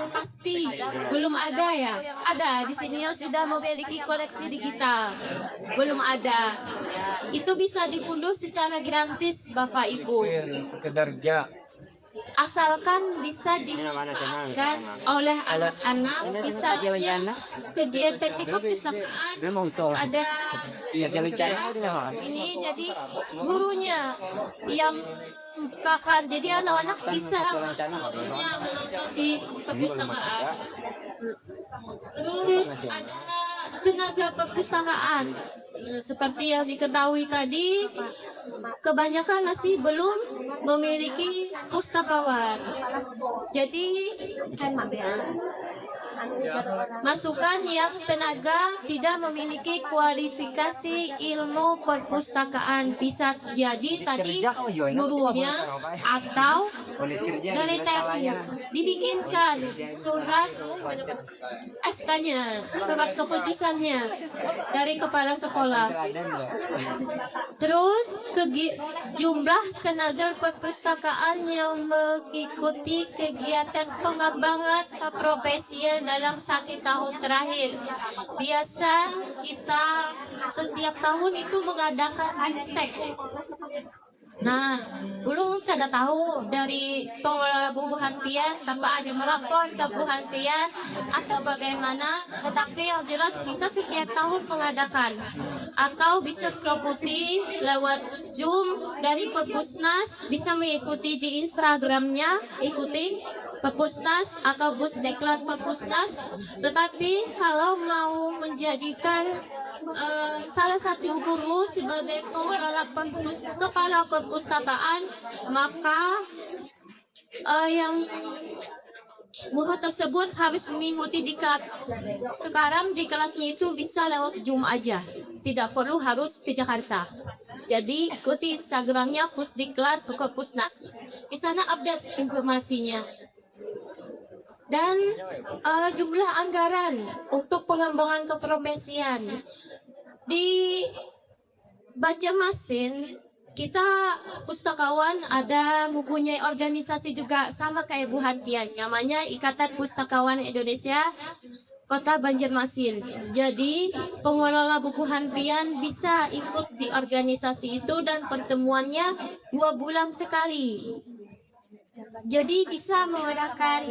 pasti belum ada ya. Ada di sini yang sudah memiliki koleksi digital. Belum ada. Itu bisa diunduh secara gratis Bapak Ibu. kerja Asalkan bisa dimanfaatkan oleh anak-anak, misalnya kegiatan di kepustakaan ada ini, jadi gurunya yang kakak, jadi anak-anak bisa seluruhnya menonton di perpustakaan. Terus ada tenaga perpustakaan. Seperti yang diketahui tadi, kebanyakan masih belum memiliki pustakawan. Jadi masukan yang tenaga tidak memiliki kualifikasi ilmu perpustakaan, bisa jadi tadi gurunya atau dari TU dibikinkan surat SK-nya, surat keputusannya dari kepala sekolah. Terus jumlah tenaga perpustakaan yang mengikuti kegiatan pengembangan keprofesian dalam 1 tahun terakhir. Biasa kita setiap tahun itu mengadakan ITEK. Nah, belum tidak tahu dari pengelola bubuhantian tanpa ada melapor ke buhantian atau bagaimana, tetapi yang jelas kita setiap tahun mengadakan, atau bisa mengikuti lewat Zoom dari Perpusnas, bisa mengikuti di Instagramnya, ikuti Perpusnas atau bus diklat Perpusnas. Tetapi kalau mau menjadikan salah satu guru sebagai pengelola kepala perpustakaan, maka yang guru tersebut harus mengikuti diklat. Sekarang diklatnya itu bisa lewat Zoom aja, tidak perlu harus di Jakarta. Jadi ikuti Instagramnya Pusdiklat Perpusnas, di sana update informasinya. Dan jumlah anggaran untuk pengembangan keprofesian di Banjarmasin, kita pustakawan ada mempunyai organisasi juga sama kayak Bu Hantian, namanya Ikatan Pustakawan Indonesia Kota Banjarmasin. Jadi pengelola buku Hantian bisa ikut di organisasi itu dan pertemuannya 2 bulan sekali. Jadi bisa menggunakan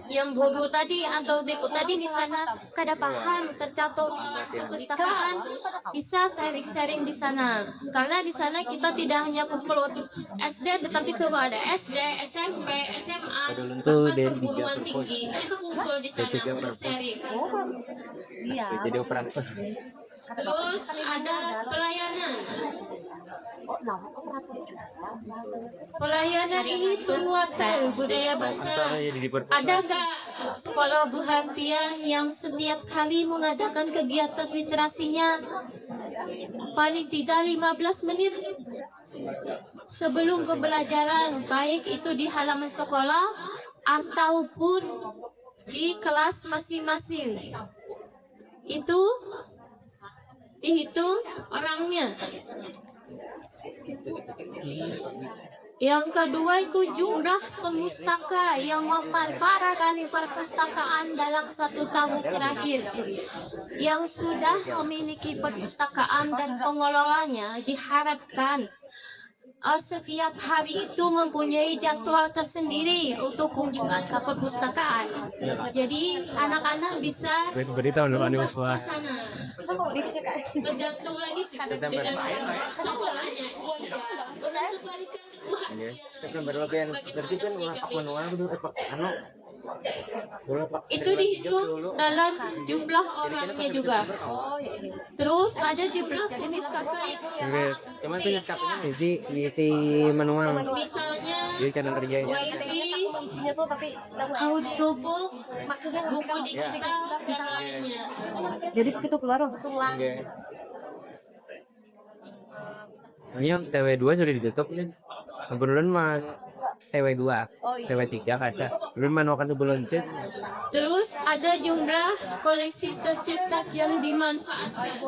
yang guru tadi atau deku tadi di sana kada paham tercatat perpustakaan, bisa sharing-sharing di sana. Karena di sana kita tidak hanya kumpul SD, tetapi semua ada SD, SMP, SMA, bahkan perguruan tinggi. Kita kumpul di sana untuk sharing. Terus ada pelayanan. Pelayanan ini turunan budaya baca. Ada nggak sekolah Bu Hantian yang setiap kali mengadakan kegiatan literasinya paling tidak 15 menit sebelum pembelajaran, baik itu di halaman sekolah ataupun di kelas masing-masing. Itu dihitung orangnya. Yang kedua itu jumlah pemustaka yang memanfaatkan perpustakaan dalam 1 tahun terakhir. Yang sudah memiliki perpustakaan dan pengelolanya diharapkan setiap hari itu mempunyai jadwal tersendiri untuk kunjungan ke perpustakaan. Jadi anak-anak bisa Berita menurut ke sana. Tergantung lagi sih dengan sekolahnya. Untuk balikan itu dihitung dalam jumlah orangnya juga. Terus ada jumlah jenis kakak Cuman tuh nyekapnya si manual. misalnya Jadi cara kerjanya. wifi, audiobook, buku digital dan lainnya. Jadi begitu keluar Oke. Ini yang TW2 sudah ditutup nih. Kebetulan mah TW2, TW3 kata. Belum manualkan sebelum cek. Terus ada jumlah koleksi tercetak yang dimanfaatkan.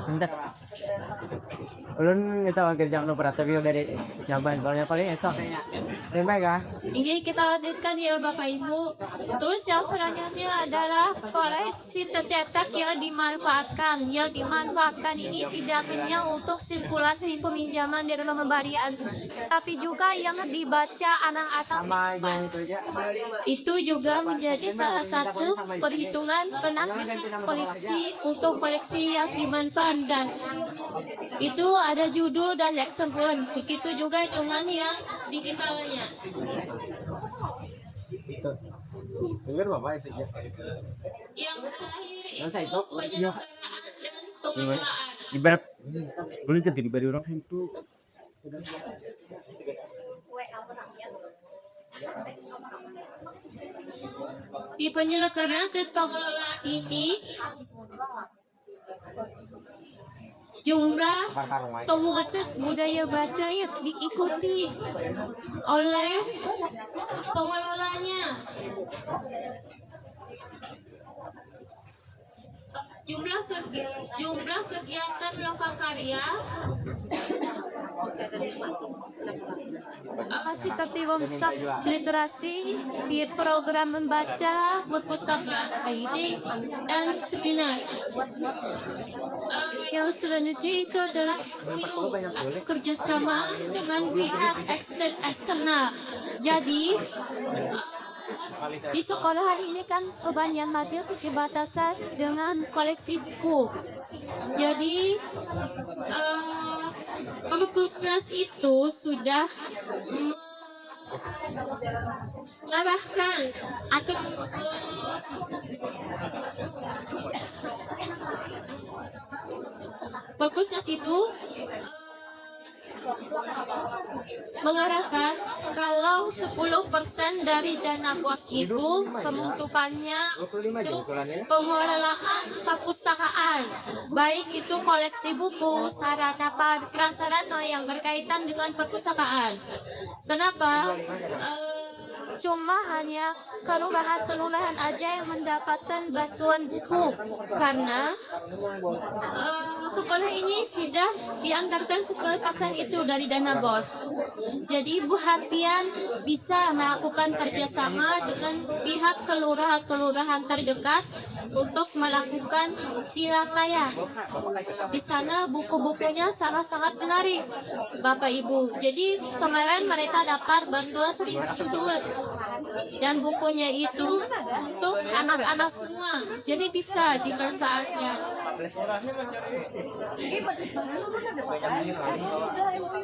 Bentar. Ulun kita kerja operator dari jawaban kalau paling esok. Terima kasih. Ini kita lanjutkan ya Bapak Ibu. Terus yang selanjutnya adalah koleksi tercetak yang dimanfaatkan. Yang dimanfaatkan ini tidak hanya untuk sirkulasi peminjaman dari pemberian, tapi juga yang dibaca anak-anak. Itu juga menjadi salah satu perhitungan penambahan koleksi untuk koleksi yang dimanfaatkan. Itu ada judul dan lexicon. Begitu juga hitungan yang digitalnya. Dengar Bapak itu ya. Yang terakhir itu penyelenggaraan dan pengelolaan. Ibarat boleh jadi dari orang itu Di penyelenggaraan dan pengelolaan ini jumlah penguatan budaya baca yang diikuti oleh pengelolanya. Jumlah kegiatan lokakarya seperti workshop literasi di program membaca perpustakaan ID dan seminar. Yang selanjutnya itu adalah kerjasama dengan pihak eksternal. Jadi di sekolah hari ini kan kebanyakan materi dibatasan dengan koleksi buku. Jadi perpusnas itu sudah mengarahkan atau perpusnas itu mengarahkan kalau 10% dari dana BOS itu pembentukannya untuk pengelolaan perpustakaan, baik itu koleksi buku, sarana prasarana yang berkaitan dengan perpustakaan. Kenapa? Cuma hanya kelurahan-kelurahan aja yang mendapatkan bantuan buku karena sekolah ini sudah dianggarkan sekolah pasang itu dari dana BOS. Jadi Bu Hartian bisa melakukan kerjasama dengan pihak kelurahan-kelurahan terdekat untuk melakukan silataya. Di sana buku-bukunya sangat-sangat menarik, Bapak Ibu. Jadi kemarin mereka dapat bantuan 1.000 judul dan bukunya itu untuk anak-anak semua. Jadi bisa dimanfaatkan.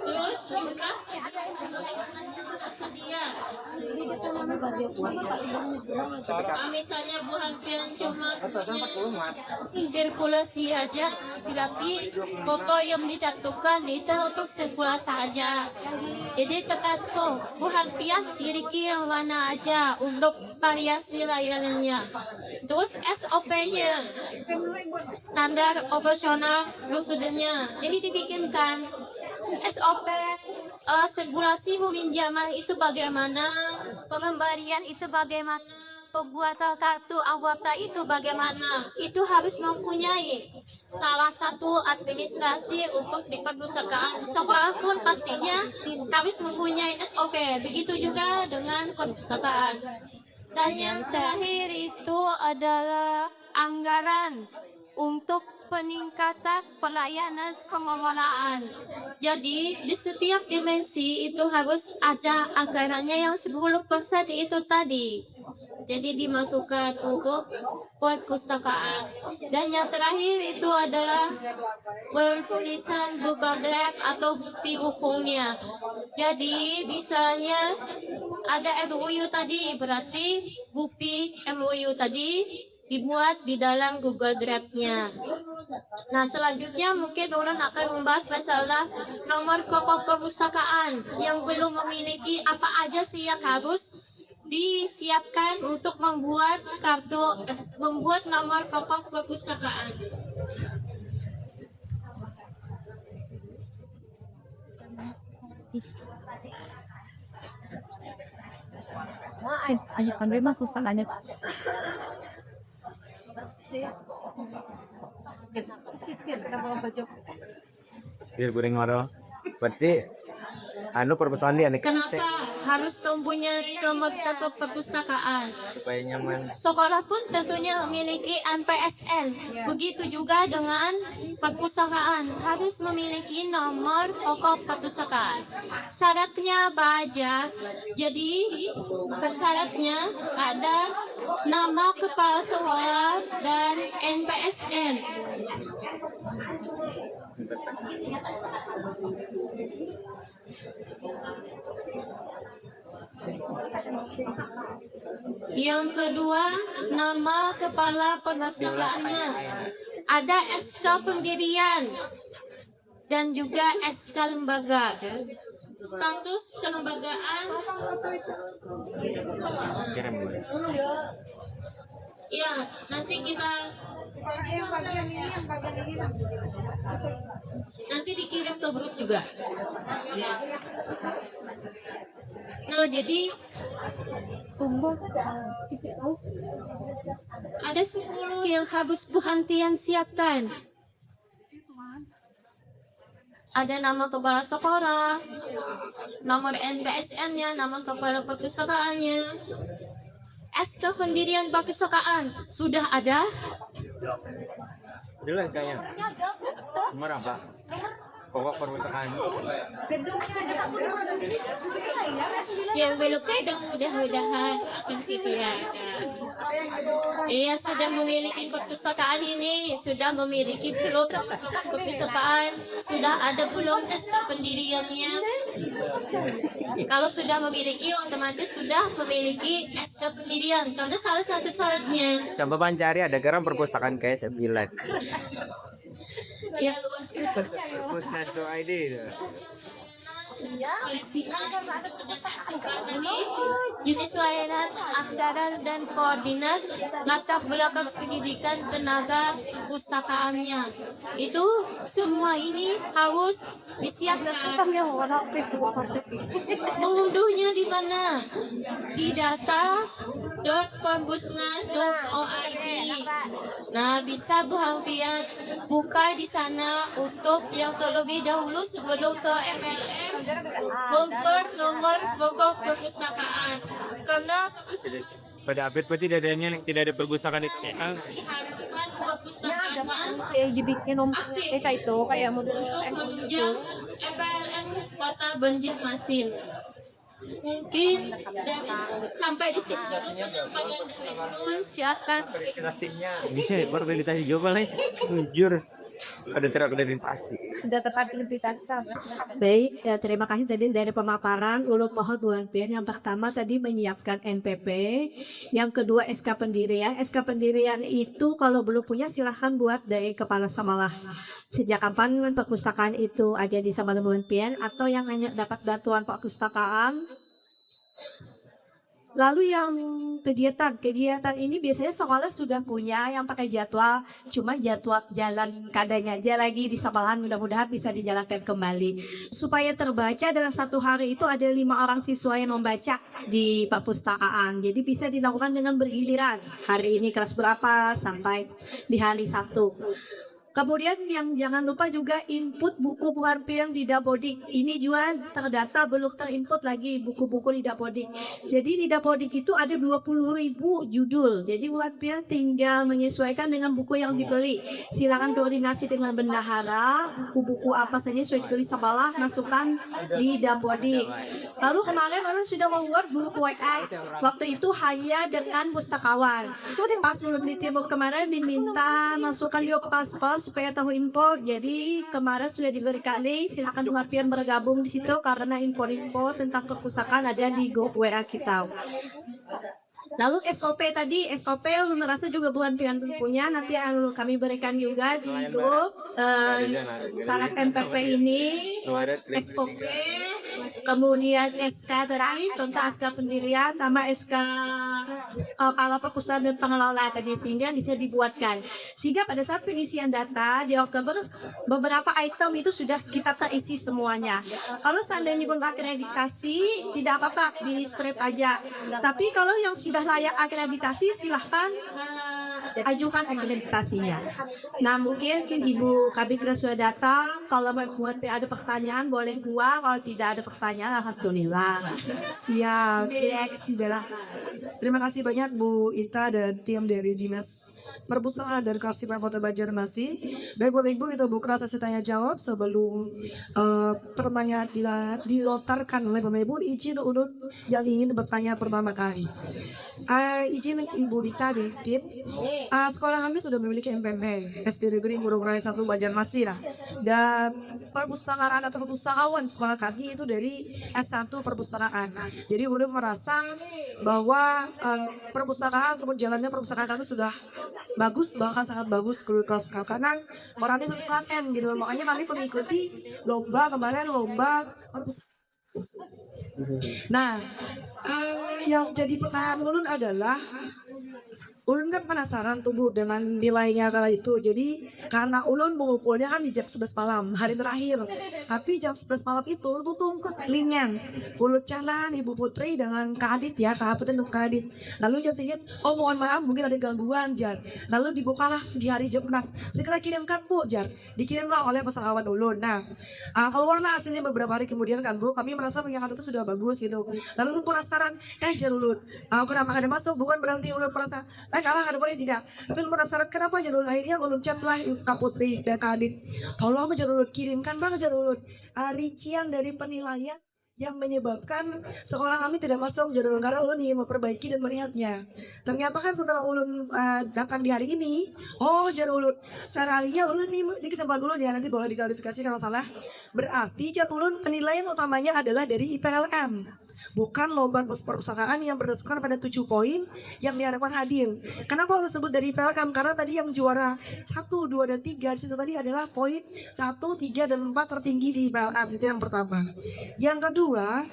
Terus juga tersedia. Misalnya Bu Hartian cuma punya sirkulasi aja, tapi foto yang dicantumkan itu untuk sirkulasi aja. Jadi tergantung Bu Hartian miliki yang mana aja untuk variasi layanannya. Terus SOP-nya standar operasional prosedurnya. Jadi dibikinkan SOP sirkulasi peminjaman itu bagaimana, pengembalian itu bagaimana, pembuatan kartu anggota itu bagaimana. Itu harus mempunyai salah satu administrasi untuk di perpustakaan. Sekolah pun pastinya harus mempunyai SOP. Begitu juga dengan perpustakaan. Dan yang terakhir itu adalah anggaran untuk peningkatan pelayanan pengelolaan. Jadi di setiap dimensi itu harus ada anggarannya yang 10% itu tadi. Jadi dimasukkan untuk perpustakaan. Dan yang terakhir itu adalah penulisan Google Drive atau bukti hukumnya. Jadi misalnya ada MOU tadi, berarti bukti MOU tadi dibuat di dalam Google Drive-nya. Nah, selanjutnya mungkin Ulun akan membahas masalah nomor pokok perpustakaan yang belum memiliki apa aja sih yang harus disiapkan untuk membuat membuat nomor pokok perpustakaan. Ayah kan memang susah nanya. Biar goreng ngoro. Berarti perpustakaan dia nih Kenapa harus mempunyai nomor pokok perpustakaan? supaya nyaman. Sekolah pun tentunya memiliki NPSN. Begitu juga dengan perpustakaan harus memiliki nomor pokok perpustakaan. Syaratnya apa aja? Jadi persyaratnya ada nama kepala sekolah dan NPSN. Yang kedua, nama kepala perpustakaannya. Ada SK pendirian dan juga SK lembaga. Status kelembagaan. Ya, nanti kita nanti dikirim ke grup juga. Ya. Nah, jadi ada 10 yang harus Bu Hartian siapkan. Ada nama kepala sekolah, nomor NPSN-nya, nama kepala perpustakaannya, SK pendirian perpustakaan sudah ada. Jelas kayaknya. Nomor apa? Pokok perpustakaan. Yang belum kadang mudah-mudahan akan situ ya. Iya, sudah memiliki perpustakaan ini, sudah memiliki belum perpustakaan, sudah ada belum SK pendiriannya. Kalau sudah memiliki, otomatis sudah memiliki SK pendirian, karena salah satu syaratnya. Coba pancari ada garam perpustakaan kayak 9. Ya, luas gitu. Perpusnas.id. koleksi tadi jenis layanan aksara dan koordinat latar belakang pendidikan tenaga pustakaannya. Itu semua ini harus disiapkan. Mengunduhnya di mana? Di data.kombusnas.org. Nah, bisa Bu Hampian buka di sana untuk yang terlebih dahulu sebelum ke MLM bumper nomor pokok perpustakaan. Karena Pada update berarti tidak ada perpustakaan itu. diharapkan perpustakaannya Kayak dibikin kita itu kayak untuk menunjang MLM Kota Banjarmasin. Mungkin dari sampai di sini dulu penyampaian dari Nun. Silakan. Bisa baru ditanya jawab lah. Jujur ada terakreditasi. udah tepat identitas. Baik, ya, terima kasih tadi dari pemaparan Ulun mohon Bu Hanpian. Yang pertama tadi menyiapkan NPP, yang kedua SK pendirian. SK pendirian itu kalau belum punya silahkan buat dari Kepala Samalah. Sejak kapan perpustakaan itu ada di Samalah Bu Hanpian atau yang hanya dapat bantuan perpustakaan? Lalu yang kegiatan ini biasanya sekolah sudah punya yang pakai jadwal, cuma jadwal jalan kadangnya aja lagi di sekolahan, mudah-mudahan bisa dijalankan kembali. Supaya terbaca dalam satu hari itu ada 5 orang siswa yang membaca di perpustakaan, jadi bisa dilakukan dengan bergiliran. Hari ini kelas berapa sampai di hari Sabtu. Kemudian yang jangan lupa juga input buku Bu Hanpian di Dapodik. Ini juga terdata belum terinput lagi buku-buku di Dapodik. Jadi di Dapodik itu ada 20.000 judul. Jadi Bu Hanpian tinggal menyesuaikan dengan buku yang dibeli. Silakan koordinasi dengan bendahara, buku-buku apa saja sudah ditulis sekolah masukkan di Dapodik. Lalu kemarin orang sudah membuat buku WA. Waktu itu hanya dengan pustakawan. Itu pas belum ditembok kemarin diminta masukkan yuk pas supaya tahu info. Jadi kemarin sudah diberikan link, silakan Bu Hanpian bergabung di situ karena info-info tentang perpustakaan ada di grup WA kita. Lalu SOP tadi, SOP merasa juga Bu Hanpian punya, nanti kami berikan juga di grup syarat NPP ini, SOP, kemudian SK tadi, contoh SK pendirian sama SK kepala perpustakaan dan pengelola tadi, sehingga bisa dibuatkan. Sehingga pada saat pengisian data di Oktober, beberapa item itu sudah kita terisi semuanya. Kalau seandainya belum akreditasi, tidak apa-apa, di strip aja. Tapi kalau yang sudah layak akreditasi, silahkan ajukan akreditasinya. Nah, mungkin Ibu Kabit sudah datang. Kalau buat ada pertanyaan boleh dua, kalau tidak ada pertanyaan alhamdulillah. Siap. Terima kasih banyak Bu Ita dan tim dari Dinas Perpustakaan dan Kearsipan Kota Banjarmasin. Baik Bapak Ibu, kita buka sesi tanya jawab sebelum pertanyaan dilontarkan oleh Bapak Ibu. Izin untuk yang ingin bertanya pertama kali. Izin Ibu Dita di tim. Sekolah kami sudah memiliki MPP SD Negeri Murung Raya 1 Banjarmasin. Dan perpustakaan atau perpustakawan sekolah kami itu dari S1 perpustakaan. Jadi udah merasa bahwa perpustakaan ataupun jalannya perpustakaan kami sudah bagus, bahkan sangat bagus kelas karena orangnya sangat keren gitu. Makanya kami mengikuti lomba kemarin, lomba Nah, yang jadi pertanyaan Ulun adalah Ulun kan penasaran tuh Bu dengan nilainya kala itu. Jadi karena Ulun mengumpulnya kan di jam 11 malam hari terakhir. Tapi jam 11 malam itu tutup kelingan. Ulun jalan Ibu Putri dengan Kak Adit ya, Kak Putri dan Kak Adit. Lalu Jar sedikit, oh mohon maaf mungkin ada gangguan Jar. Lalu dibukalah di hari jam 6. Segera kirimkan Bu Jar. Dikirimlah oleh pesakawan Ulun. Nah, keluarlah hasilnya beberapa hari kemudian kan Bu. Kami merasa yang itu sudah bagus gitu. Lalu Ulun penasaran, Jar Ulun. Kenapa ada masuk? Bukan berarti Ulun merasa kalah ada boleh tidak. Tapi penasaran kenapa Jarul akhirnya Ulun chatlah Kak Putri dan Kak Adit. Tolong Jarul kirimkan Bang Jarul rincian dari penilaian yang menyebabkan sekolah kami tidak masuk Jarul karena Ulun ingin memperbaiki dan melihatnya. Ternyata kan setelah Ulun datang di hari ini, oh Jarul sekalinya Ulun di kesempatan Ulun ya nanti boleh diklarifikasi kalau salah. Berarti Jarul penilaian utamanya adalah dari IPLM. bukan lomba perpustakaan yang berdasarkan pada 7 poin yang diharapkan hadir. Kenapa harus sebut dari PLKM? Karena tadi yang juara 1, 2, dan 3 di situ tadi adalah poin 1, 3, dan 4 tertinggi di PLKM. Itu yang pertama. Yang kedua,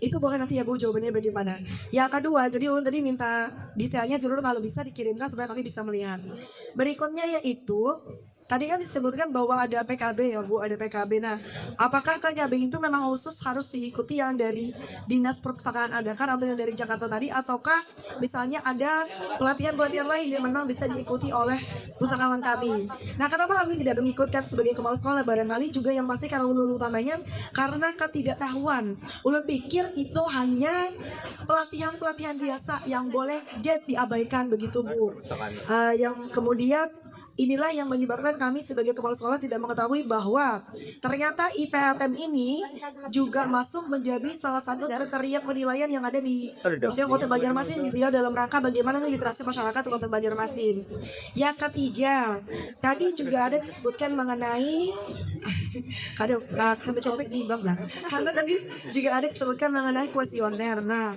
itu boleh nanti ya Bu jawabannya bagaimana. Yang kedua, jadi Ulun tadi minta detailnya Ulun kalau bisa dikirimkan supaya kami bisa melihat. Berikutnya yaitu tadi kan disebutkan bahwa ada PKB ya Bu, ada PKB. Nah, apakah PKB itu memang khusus harus diikuti yang dari Dinas Perpustakaan adakan atau yang dari Jakarta tadi, ataukah misalnya ada pelatihan-pelatihan lain yang memang bisa diikuti oleh pustakawan kami? Nah, kenapa kami tidak mengikutkan sebagai kepala sekolah? Barangkali juga yang pasti karena ulun utamanya karena ketidaktahuan. Ulun pikir itu hanya pelatihan-pelatihan biasa yang boleh diabaikan begitu Bu. Yang kemudian inilah yang menyebabkan kami sebagai kepala sekolah tidak mengetahui bahwa ternyata IPLM ini juga masuk menjadi salah satu kriteria penilaian yang ada di Museum Kota Banjarmasin gitu ya, dalam rangka bagaimana literasi masyarakat Kota Banjarmasin. Yang ketiga, tadi juga ada disebutkan mengenai karena tadi juga ada disebutkan mengenai kuesioner. Nah,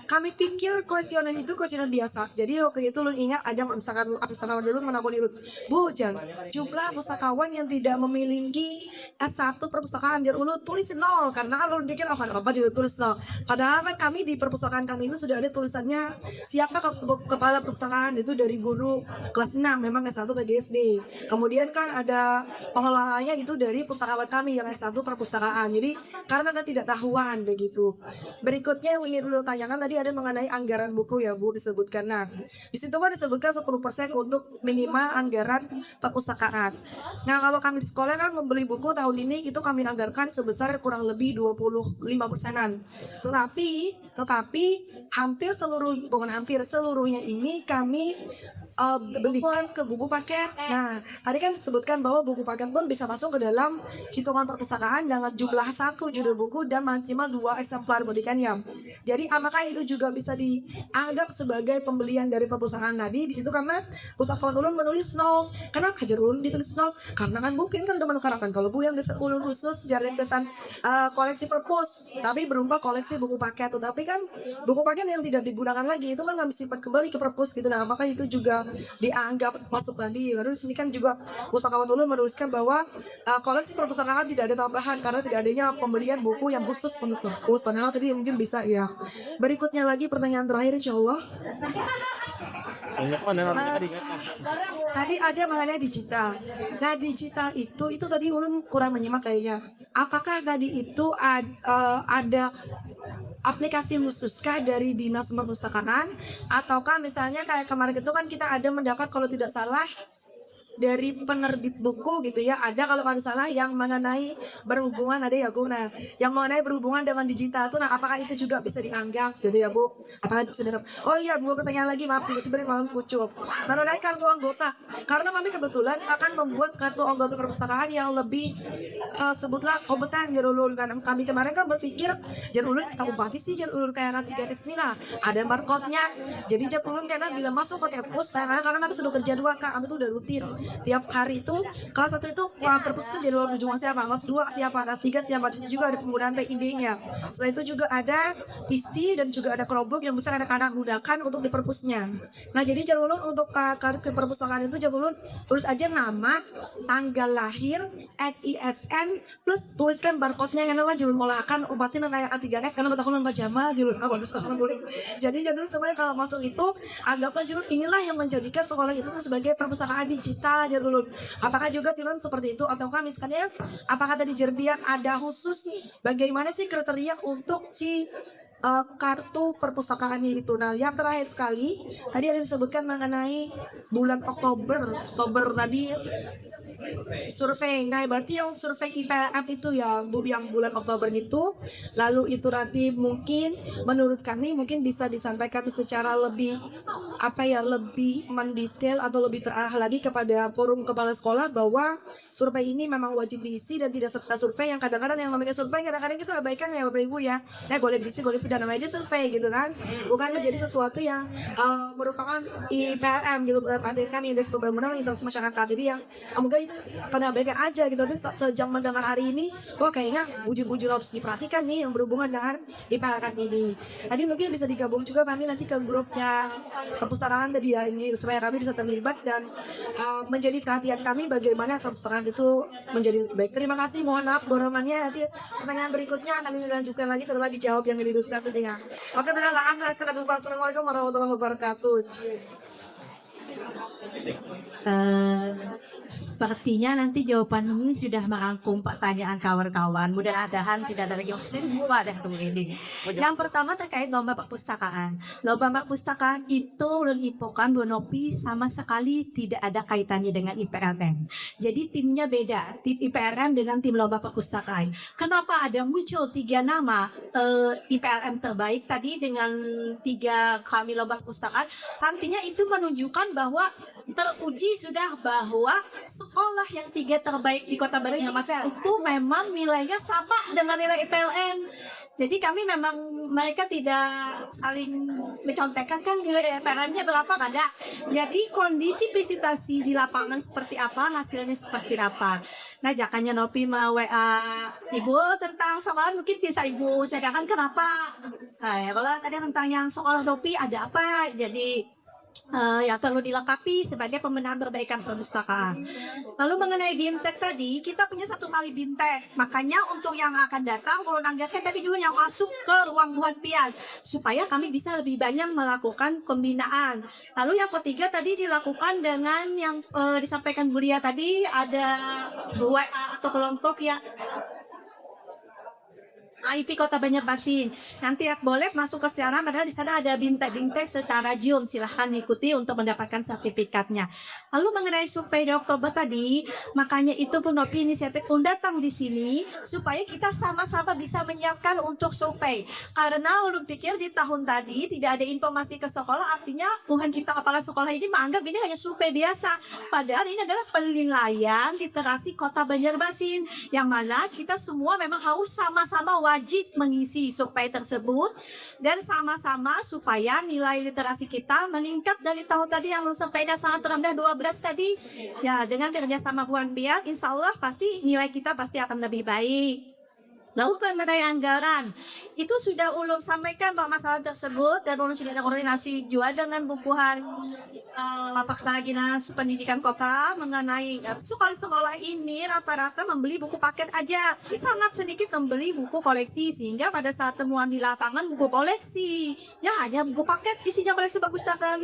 kami pikir kuesioner itu kuesioner biasa. Jadi waktu itu lu ingat ada pustakawan dulu menakuni Bu, jumlah pustakawan yang tidak memiliki S1 perpustakaan jadi lu tulis 0 karena kan lu pikir kan apa juga tulis 0. Padahal kan kami di perpustakaan kami itu sudah ada tulisannya siapa kepala perpustakaan itu dari guru kelas 6 memang S1 PGSD. Kemudian kan ada pengelolanya itu dari pustakawan kami yang S1 perpustakaan. Jadi karena ketidaktahuan begitu. Berikutnya yang ingin dulu tanyakan tadi ada mengenai anggaran buku ya Bu disebutkan. Nah, di situ kan disebutkan 10% untuk minimal anggaran perpustakaan. Nah, kalau kami di sekolah kan membeli buku tahun ini itu kami anggarkan sebesar kurang lebih 25%-an. Tetapi hampir seluruhnya ini kami belikan ke buku paket. Nah, tadi kan disebutkan bahwa buku paket pun bisa masuk ke dalam hitungan perpustakaan dengan jumlah 1 judul buku dan maksimal 2 eksemplar belikannya. Jadi apakah itu juga bisa dianggap sebagai pembelian dari perpustakaan tadi? Di situ karena pustakawan ulun menulis 0. Kenapa aja ulun ditulis 0? Karena kan mungkin kan udah menukarkan kalau bu yang ulun khusus jaringan koleksi perpus, tapi berupa koleksi buku paket. Tetapi kan buku paket yang tidak digunakan lagi itu kan kami simpan kembali ke perpus gitu. Nah, apakah itu juga dianggap masuk tadi? Lalu di sini kan juga pustakawan ulun menuliskan bahwa koleksi perpustakaan tidak ada tambahan karena tidak adanya pembelian buku yang khusus untuk perpus. Padahal tadi mungkin bisa ya. Berikutnya lagi pertanyaan terakhir insya Allah. Tadi ada mengenai digital. Nah, digital itu tadi ulun kurang menyimak kayaknya. Apakah tadi itu ada aplikasi khususkah dari Dinas Perpustakaan, ataukah misalnya kayak kemarin itu kan kita ada mendapat kalau tidak salah dari penerbit buku gitu ya, ada kalau nggak salah yang mengenai berhubungan ada ya Bu. Nah, yang mengenai berhubungan dengan digital tuh, nah apakah itu juga bisa dianggap gitu ya Bu? Apakah itu bisa dianggap? Oh iya Bu, pertanyaan lagi, maaf tiba-tiba malam kucup mengenai kartu anggota, karena kami kebetulan akan membuat kartu anggota perpustakaan yang lebih sebutlah kompeten Jarulun. Karena kami kemarin kan berpikir Jarulun kita bupati sih Jarulun kayak nanti gratis nih, nah ada barcode-nya. Jadi Jarulun karena bila masuk ke perpus, karena kami sudah kerja 2 Kak, kami tuh udah rutin tiap hari itu kelas 1 itu perpus itu jadi ujung siapa, kelas 2 siapa, kelas 3 siapa. Di situ juga ada penggunaan PID-nya. Setelah itu juga ada PC dan juga ada Chromebook yang bisa anak-anak gunakan untuk di perpusnya. Nah, jadi Jarulun untuk kartu perpustakaan itu Jarulun tulis aja nama, tanggal lahir, ISN plus tuliskan barcode-nya yang adalah Jarulun molakan obatin kayak A3S karena betakunan pajama Jarulun jadi Jarulun semuanya kalau masuk itu anggaplah Jarulun inilah yang menjadikan sekolah itu sebagai perpustakaan digital Jarulun. Apakah juga Jarulun seperti itu, ataukah misalnya apakah tadi Jerbian ada khusus nih bagaimana sih kriteria untuk si kartu perpustakaannya itu. Nah, yang terakhir sekali tadi ada disebutkan mengenai bulan Oktober tadi survei. Nah, berarti yang survei IPLM itu ya Bu, yang bulan Oktober itu, lalu itu nanti mungkin menurut kami mungkin bisa disampaikan secara lebih lebih mendetail atau lebih terarah lagi kepada forum kepala sekolah bahwa survei ini memang wajib diisi dan tidak serta survei yang kadang-kadang yang namanya survei kadang-kadang kita abaikan ya Bapak Ibu ya. Boleh diisi boleh tidak, namanya aja survei gitu kan. Bukan menjadi sesuatu yang merupakan IPLM gitu berarti kami Indeks Pembangunan Lingkungan Masyarakat. Jadi yang mungkin itu pada abaikan aja gitu. Tapi sejak mendengar hari ini, kayaknya bujur-bujur harus diperhatikan nih yang berhubungan dengan IPLM ini. Tadi mungkin bisa digabung juga kami nanti ke grupnya perpustakaan tadi ya, ini supaya kami bisa terlibat dan menjadi perhatian kami bagaimana perpustakaan itu menjadi baik. Terima kasih, mohon maaf dorongannya, nanti pertanyaan berikutnya akan dilanjutkan lagi setelah dijawab yang didiskusikan tentunya. Oke, benar lah, Assalamualaikum warahmatullahi wabarakatuh. Sepertinya nanti jawaban ini sudah merangkum pertanyaan kawan-kawan. Mudah-mudahan tidak ada lagi semua ada ketemu ini. Yang pertama terkait lomba perpustakaan. Lomba perpustakaan itu ulun infokan Bu Nopi sama sekali tidak ada kaitannya dengan IPLM. Jadi timnya beda, tim IPLM dengan tim lomba perpustakaan. Kenapa ada muncul 3 nama IPLM terbaik tadi dengan 3 kami lomba perpustakaan? Artinya itu menunjukkan bahwa teruji sudah bahwa sekolah yang 3 terbaik di Kota Bandung itu memang nilainya sama dengan nilai IPLM. Jadi kami memang mereka tidak saling mencontekkan kan nilai IPLM-nya berapa ada. Jadi kondisi visitasi di lapangan seperti apa, hasilnya seperti apa. Nah, jakanya Nopi WA Ibu tentang sekolah mungkin bisa Ibu ceritakan kenapa. Nah, ya, kalau tadi tentang yang sekolah Nopi ada apa? Jadi yang perlu dilengkapi sebagai pembenahan perbaikan perpustakaan. Lalu mengenai BIMTEK tadi, kita punya 1 kali BIMTEK. Makanya untuk yang akan datang, perlu nanggaknya tadi dulu yang masuk ke ruang buat pian, supaya kami bisa lebih banyak melakukan pembinaan. Lalu yang ketiga tadi dilakukan dengan yang disampaikan Bu Lia tadi, ada WA atau kelompok yang IP Kota Banjarmasin. Nanti boleh masuk ke sana, padahal di sana ada BIMTEK secara Zoom. Silahkan ikuti untuk mendapatkan sertifikatnya. Lalu mengenai survei di Oktober tadi, makanya itu pun Nopi inisiatif pun datang di sini supaya kita sama-sama bisa menyiapkan untuk survei. Karena ulun pikir di tahun tadi tidak ada informasi ke sekolah, artinya Tuhan kita kepala sekolah ini menganggap ini hanya survei biasa. Padahal ini adalah penilaian literasi Kota Banjarmasin, yang mana kita semua memang harus sama-sama wajib mengisi survei tersebut dan sama-sama supaya nilai literasi kita meningkat dari tahun tadi yang sepeda sangat rendah 12 tadi ya, dengan kerjasama Puan Biar insya Allah pasti nilai kita pasti akan lebih baik. Lalu mengenai anggaran, itu sudah ulun sampaikan bahwa masalah tersebut dan ulun sudah ada koordinasi juga dengan bukuhan Bapak Kepala Dinas Pendidikan Kota mengenai sekolah-sekolah ini rata-rata membeli buku paket aja, sangat sedikit membeli buku koleksi, sehingga pada saat temuan di lapangan buku koleksi ya hanya buku paket isinya koleksi perpustakaan.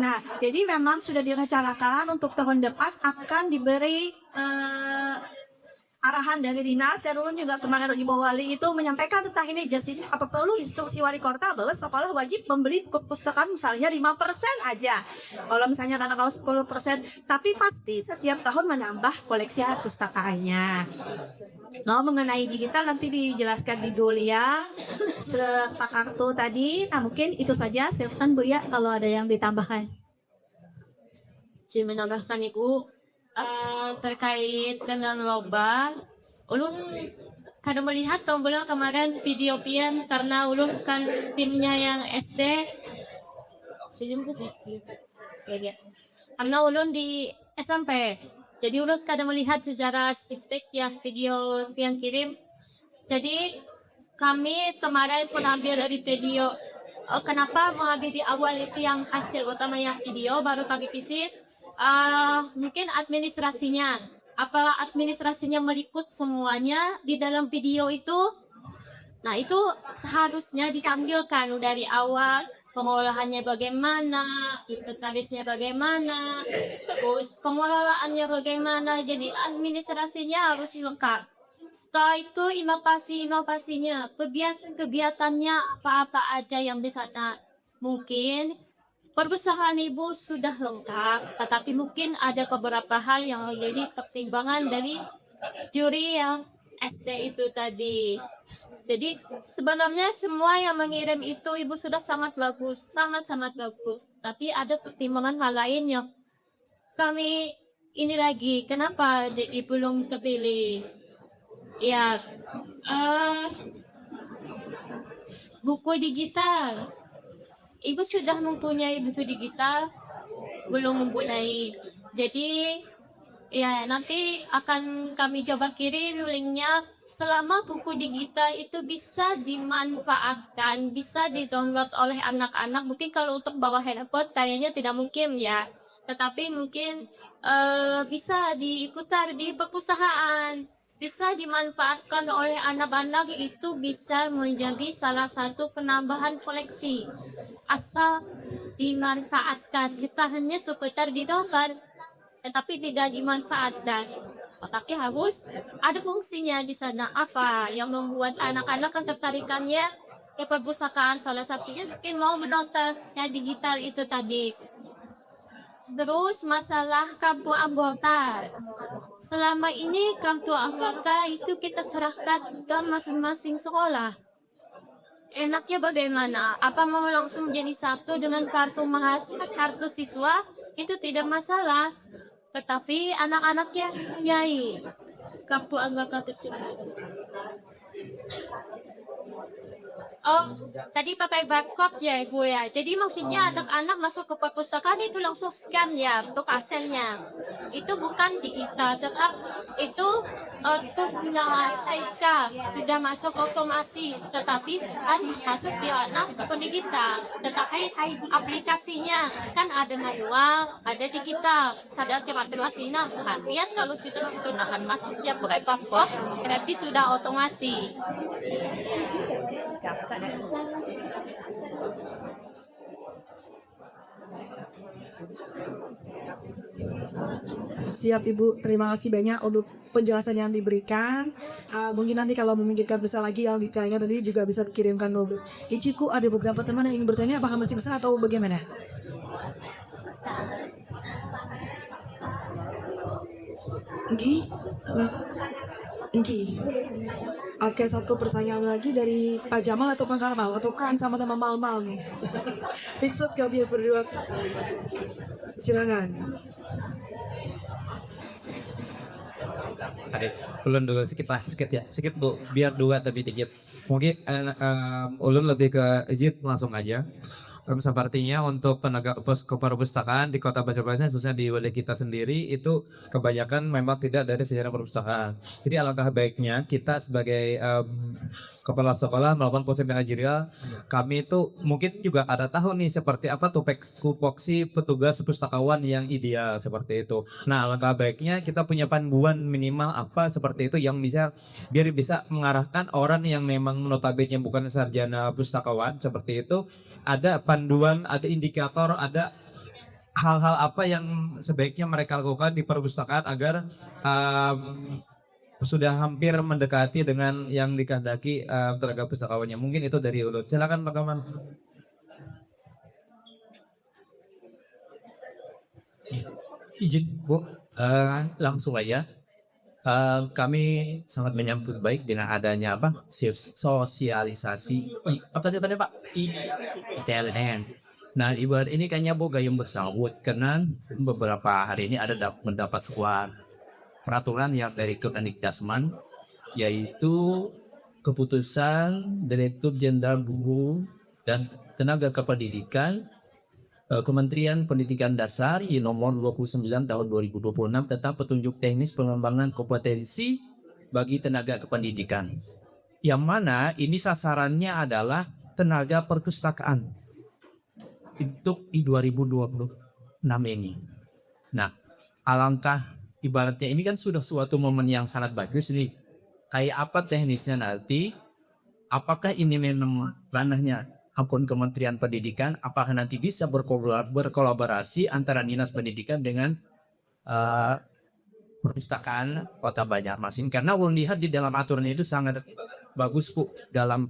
Nah, jadi memang sudah direncanakan untuk tahun depan akan diberi arahan dari dinas, dan ulun juga kemarin Ibu Wali itu menyampaikan tentang ini. Jadi apa perlu instruksi wali kota bahwa sekolah wajib membeli perpustakaan misalnya 5% aja. Kalau misalnya karena kalau 10%, tapi pasti setiap tahun menambah koleksi pustakaannya. Nah, mengenai digital nanti dijelaskan di Dulia serta kartu tadi. Nah, mungkin itu saja. Silakan Bu Lia kalau ada yang ditambahkan. Jadi menambahkan Ibu, terkait dengan lomba, ulun kada melihat tombol kemarin video pian karena ulun kan timnya yang SD karena ulun di SMP, jadi ulun kada melihat secara spesifik ya video pian kirim. Jadi kami kemarin pun ambil dari video. Kenapa mengambil di awal itu yang hasil utama yang video baru kami visit? Mungkin administrasinya, apa administrasinya meliput semuanya di dalam video itu. Nah, itu seharusnya ditampilkan dari awal, pengolahannya bagaimana, inventarisnya bagaimana, terus pengelolaannya bagaimana. Jadi administrasinya harus lengkap. Setelah itu inovasinya, kegiatannya apa-apa aja yang di sana. Mungkin perpustakaan Ibu sudah lengkap, tetapi mungkin ada beberapa hal yang menjadi pertimbangan dari juri yang SD itu tadi. Jadi sebenarnya semua yang mengirim itu ibu sudah sangat bagus, sangat bagus. Tapi ada pertimbangan hal lain yang kami ini lagi, kenapa belum terpilih? Ya, buku digital. Ibu sudah mempunyai buku digital, belum mempunyai. Jadi ya nanti akan kami coba kirim linknya. Selama buku digital itu bisa dimanfaatkan, bisa di-download oleh anak-anak. Mungkin kalau untuk bawa handphone kayaknya tidak mungkin ya. Tetapi mungkin bisa diputar di perpustakaan, bisa dimanfaatkan oleh anak-anak, itu bisa menjadi salah satu penambahan koleksi. Asal dimanfaatkan, kita hanya sekedar didownload tetapi tidak dimanfaatkan. Tapi harus ada fungsinya di sana. Apa yang membuat anak-anak ketertarikannya ke perpustakaan? Salah satunya mungkin mau menonton yang digital itu tadi. Terus masalah kartu anggota. Selama ini kartu anggota itu kita serahkan ke masing-masing sekolah. Enaknya bagaimana? Apa mau langsung jadi satu dengan kartu mahasiswa, kartu siswa? Itu tidak masalah. Tetapi anak-anaknya punyai kartu anggota tersebut. Oh, tadi pakai barcode ya ibu ya. Jadi maksudnya anak-anak masuk ke perpustakaan itu langsung scan ya untuk hasilnya. Itu bukan digital, tetap itu untuk TK sudah masuk otomasi, tetapi kan masuk di anak ke digital. Tetapi aplikasinya kan ada manual, ada digital. Sadar aplikasinya, lihat kalau sudah menggunakan masuknya pakai barcode, berarti sudah otomasi. Siap Ibu, terima kasih banyak untuk penjelasan yang diberikan. Mungkin nanti kalau memikirkan bisa lagi yang detailnya tadi juga bisa dikirimkan dulu. Ichiku, ada beberapa teman yang ingin bertanya, apakah masih pesan atau bagaimana? Engki? Engki. Oke, satu pertanyaan lagi dari Pak Jamal atau Pak Karmal atau kan sama-sama mal-mal nih. Fixed kami berdua. Silakan. Ulun dulu sedikit ya, sedikit bu, biar dua tapi dikit. Mungkin ulun lebih ke izin langsung aja. Sepertinya untuk penegak perpustakaan di Kota Banjarmasin, khususnya di wilayah kita sendiri, itu kebanyakan memang tidak dari sejarah perpustakaan. Jadi alangkah baiknya kita sebagai kepala sekolah melakukan proses manajerial. Kami itu mungkin juga ada tahu nih seperti apa tupoksi petugas pustakawan yang ideal seperti itu. Nah, alangkah baiknya kita punya panduan minimal apa seperti itu yang bisa biar bisa mengarahkan orang yang memang notabene bukan sarjana pustakawan seperti itu. Ada panduan, ada indikator, ada hal-hal apa yang sebaiknya mereka lakukan di perpustakaan agar sudah hampir mendekati dengan yang dikehendaki tenaga pustakawannya. Mungkin itu dari Ulun. Silakan Pak Kaman. Izin Bu, langsung aja. Kami sangat menyambut baik dengan adanya sosialisasi apa tadi Pak? ITLN. Nah, ibarat ini kayaknya Bu gayung bersambut karena beberapa hari ini ada mendapat sebuah peraturan yang dari Kemendikbudrismen, yaitu keputusan Direktur Jenderal Guru dan Tenaga Kependidikan Kementerian Pendidikan Dasar nomor 29 tahun 2026 tentang petunjuk teknis pengembangan kompetensi bagi tenaga kependidikan. Yang mana ini sasarannya adalah tenaga perpustakaan untuk di 2026 ini. Nah, alangkah ibaratnya ini kan sudah suatu momen yang sangat bagus nih. Kayak apa teknisnya nanti? Apakah ini memang ranahnya Kementerian Pendidikan, apakah nanti bisa berkolaborasi antara Dinas Pendidikan dengan perpustakaan Kota Banjarmasin? Karena ulun lihat di dalam aturan itu sangat bagus Bu dalam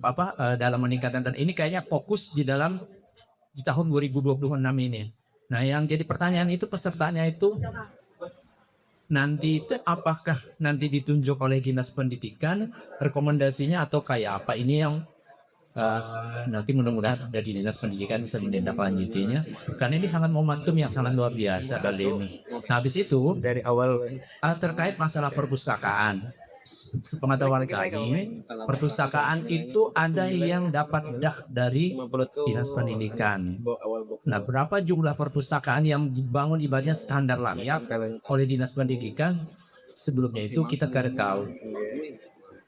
dalam meningkatkan, dan ini kayaknya fokus di tahun 2026 ini. Nah, yang jadi pertanyaan itu pesertanya itu nanti itu apakah nanti ditunjuk oleh dinas pendidikan rekomendasinya atau kayak apa? Ini yang nanti mudah-mudahan dari dinas pendidikan bisa menindaklanjutinya karena ini sangat momentum yang sangat luar biasa kali ini. Nah, habis itu Dari awal terkait masalah perpustakaan, sepengetahuan kami perpustakaan itu ada yang dapat dah dari dinas pendidikan. Nah, berapa jumlah perpustakaan yang dibangun ibaratnya standar layak oleh dinas pendidikan sebelumnya itu kita tidak tahu.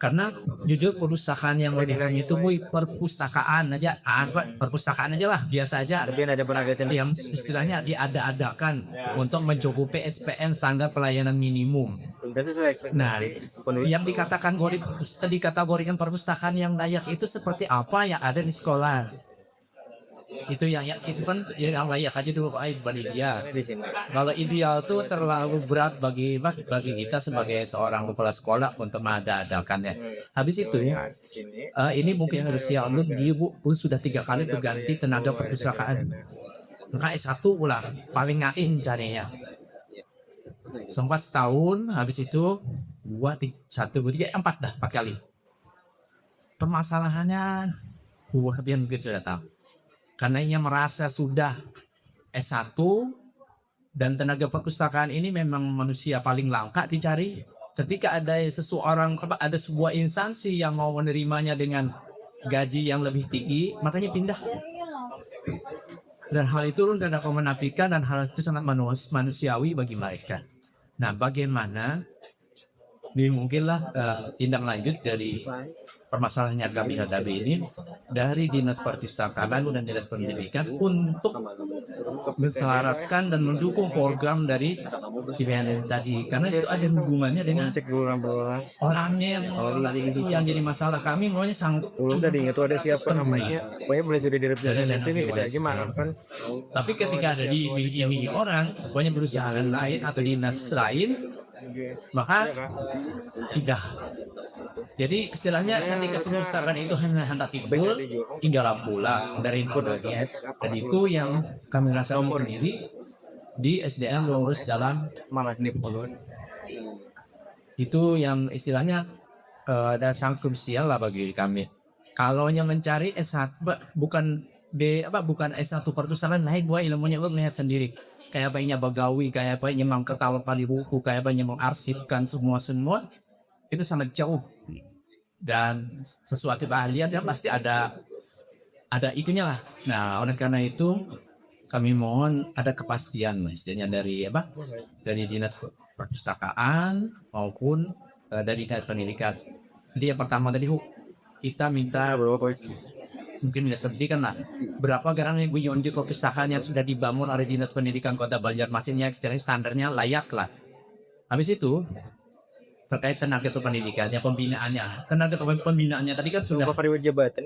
Karena jujur perpustakaan yang lebih kami itu perpustakaan aja, perpustakaan aja lah, biasa aja. tapi ada penaga sendiri. Yang istilahnya diada-adakan untuk mencukupi SPM standar pelayanan minimum. Nah, yang dikategorikan perpustakaan yang layak itu seperti apa yang ada di sekolah? Itu yang itu kan yang layak aja dulu, bukan ideal. Di sini. Kalau ideal tuh terlalu berat bagi kita sebagai seorang kepala sekolah untuk mengadakannya. Habis itu ini mungkin harus ya dia sudah 3 kali berganti tenaga perpustakaan. Maka S1 ulang paling ngain carinya. Sempat setahun, habis itu 2, 1, 2, 3, 4 kali. Permasalahannya kalian mungkin sudah tahu. Karena ia merasa sudah S1 dan tenaga perpustakaan ini memang manusia paling langka dicari. Ketika ada ada sebuah instansi yang mau menerimanya dengan gaji yang lebih tinggi, makanya pindah. Dan hal itu tidak dapat menafikan dan hal itu sangat manusiawi bagi mereka. Nah, bagaimana mungkinlah tindak lanjut dari permasalahan yang kami hadapi ini dari dinas perpustakaan dan dinas pendidikan untuk menselaraskan dan mendukung program dari CPNS tadi, karena itu ada hubungannya dengan orangnya yang jadi masalah kami. Maunya Tadi itu ada siapa namanya, pokoknya boleh sudah direpresentasi ini bisa gimana kan. tapi ketika ada di orang pokoknya perusahaan lain atau dinas lain maka tidak. Jadi istilahnya ketika perpustakaan itu hanya timbul tinggal pulang dari kodenya, dan itu yang kami rasakan sendiri di SDM lurus dalam Malah nih polon. itu yang istilahnya ada sangat krusial lah bagi kami. Kalau yang mencari S1 bukan S1 perpustakaan, naik gua ilmunya gua melihat sendiri. Kayak apanya bagawi, kayak apanya mengketawakan di buku, kayak apanya mengarsipkan semua itu sangat jauh. Dan sesuatu keahlian dia pasti ada itunya lah. Nah, oleh karena itu kami mohon ada kepastian istilahnya dari dinas perpustakaan maupun dari dinas pendidikan. Jadi yang pertama tadi kita minta mungkin dinas pendidikan lah, berapa garansi unit perpustakaan yang sudah dibangun oleh dinas pendidikan Kota Banjarmasin yang istilahnya standarnya layak lah. Habis itu terkait tenaga pendidikannya, tenaga pembinaannya tadi kan sudah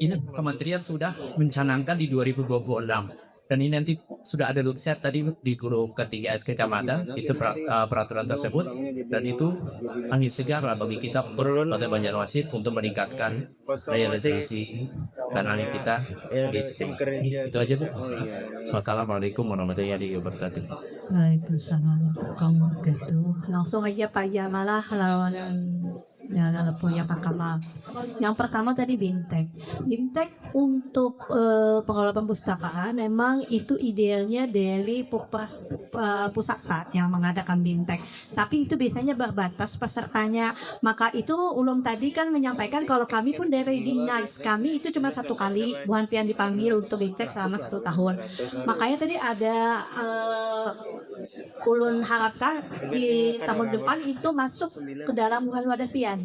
ini kementerian sudah mencanangkan di 2026. Dan ini nanti sudah ada set tadi di guru ketiga SK kecamatan itu peraturan tersebut, dan itu angin segar lah bagi kita Kota Banjarmasin untuk meningkatkan daya literasi dan angin kita. Itu aja Bu. Wassalamualaikum warahmatullahi wabarakatuh. Waalaikumsalam warahmatullahi wabarakatuh. Langsung aja Pak Jamalah lawan yang punya Pak Kamal. Yang pertama tadi BIMTEK. BIMTEK untuk pengelola perpustakaan memang itu idealnya dari pusat yang mengadakan BIMTEK. Tapi itu biasanya berbatas pesertanya. Maka itu Ulum tadi kan menyampaikan kalau kami pun dari dinas kami itu cuma 1 kali bukan pian dipanggil untuk BIMTEK selama 1 tahun. Makanya tadi ada Ulun harapkan di tahun depan itu masuk ke dalam bukan wadah pian.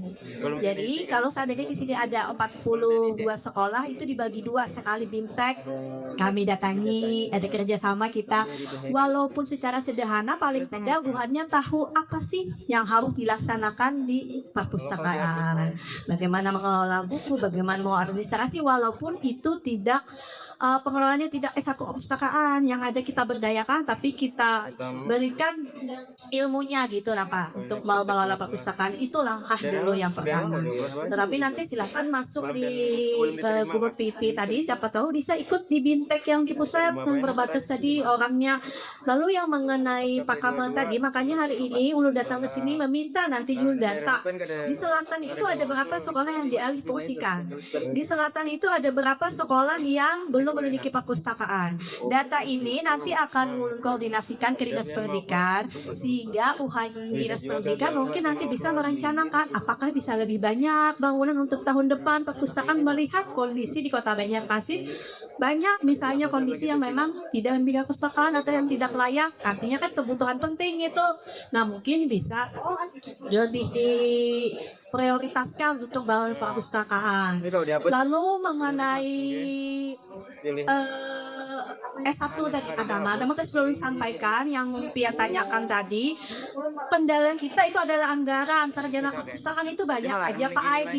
Jadi kalau seandainya di sini ada 42 sekolah itu dibagi 2 sekali BIMTEK, kami datangi, ada kerjasama kita. Walaupun secara sederhana paling tidak bukannya tahu apa sih yang harus dilaksanakan di perpustakaan, bagaimana mengelola buku, bagaimana mengadministrasi, walaupun itu tidak pengelolanya tidak S1 perpustakaan, yang ada kita berdayakan tapi kita berikan ilmunya gitu lah Pak untuk mengelola perpustakaan. Itu langkah dulu yang pertama. Tetapi nanti silahkan masuk di grup PP tadi, siapa tahu bisa ikut di Bintek yang di pusat yang berbatas tadi orangnya. Lalu yang mengenai Pak Kamal tadi, makanya hari ini Ulu datang ke sini meminta nanti Ulu data. Di selatan itu ada berapa sekolah yang dialih fungsikan. Di selatan itu ada berapa sekolah yang belum memiliki perpustakaan. Data ini nanti akan Ulu koordinasikan ke Dinas Pendidikan, sehingga Dinas Pendidikan mungkin nanti bisa merencanakan apakah bisa lebih banyak bangunan untuk tahun depan perpustakaan, melihat kondisi di Kota Banjarmasin banyak misalnya kondisi yang memang tidak memiliki perpustakaan atau yang tidak layak, artinya kan kebutuhan penting itu. Nah mungkin bisa lebih diprioritaskan untuk bangun perpustakaan. Lalu mengenai S1 tadi ada tadi sudah disampaikan yang Pia tanyakan tadi, kendala kita itu adalah anggaran. Terjana perpustakaan itu banyak aja Pak ID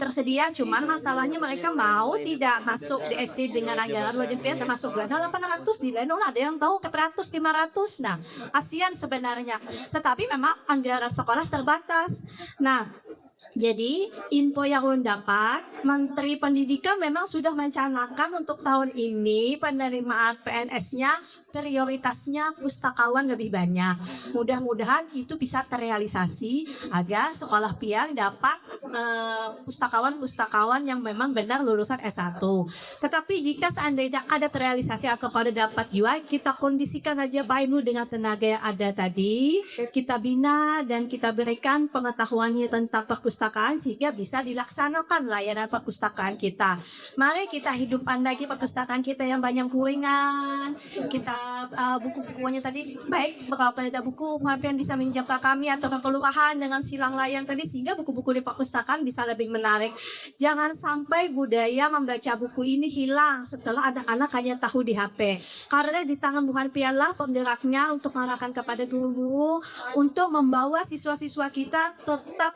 tersedia, cuman masalahnya mereka mau tidak masuk di SD dengan anggaran Pia termasuk dana 800, di lain ada yang tahu 400 500. Nah kasihan sebenarnya, tetapi memang anggaran sekolah terbatas. Nah jadi info yang Ulun dapat, Menteri Pendidikan memang sudah mencanangkan untuk tahun ini penerimaan PNS-nya prioritasnya pustakawan lebih banyak. Mudah-mudahan itu bisa terrealisasi agar sekolah Pian dapat pustakawan yang memang benar lulusan S1. Tetapi jika seandainya ada terrealisasi atau kalau dapat UI, kita kondisikan aja Pak Inu dengan tenaga yang ada tadi, kita bina dan kita berikan pengetahuannya tentang perpustakaan sehingga bisa dilaksanakan layanan perpustakaan kita. Mari kita hidupkan lagi perpustakaan kita yang banyak kuringan. Kita buku-bukunya tadi baik, kalau ada buku yang bisa minjam ke kami atau ke kelurahan dengan silang layang tadi, sehingga buku-buku di perpustakaan bisa lebih menarik. Jangan sampai budaya membaca buku ini hilang setelah anak-anak hanya tahu di HP. Karena di tangan Tuhan pianlah penggeraknya untuk mengarahkan kepada guru-guru untuk membawa siswa-siswa kita tetap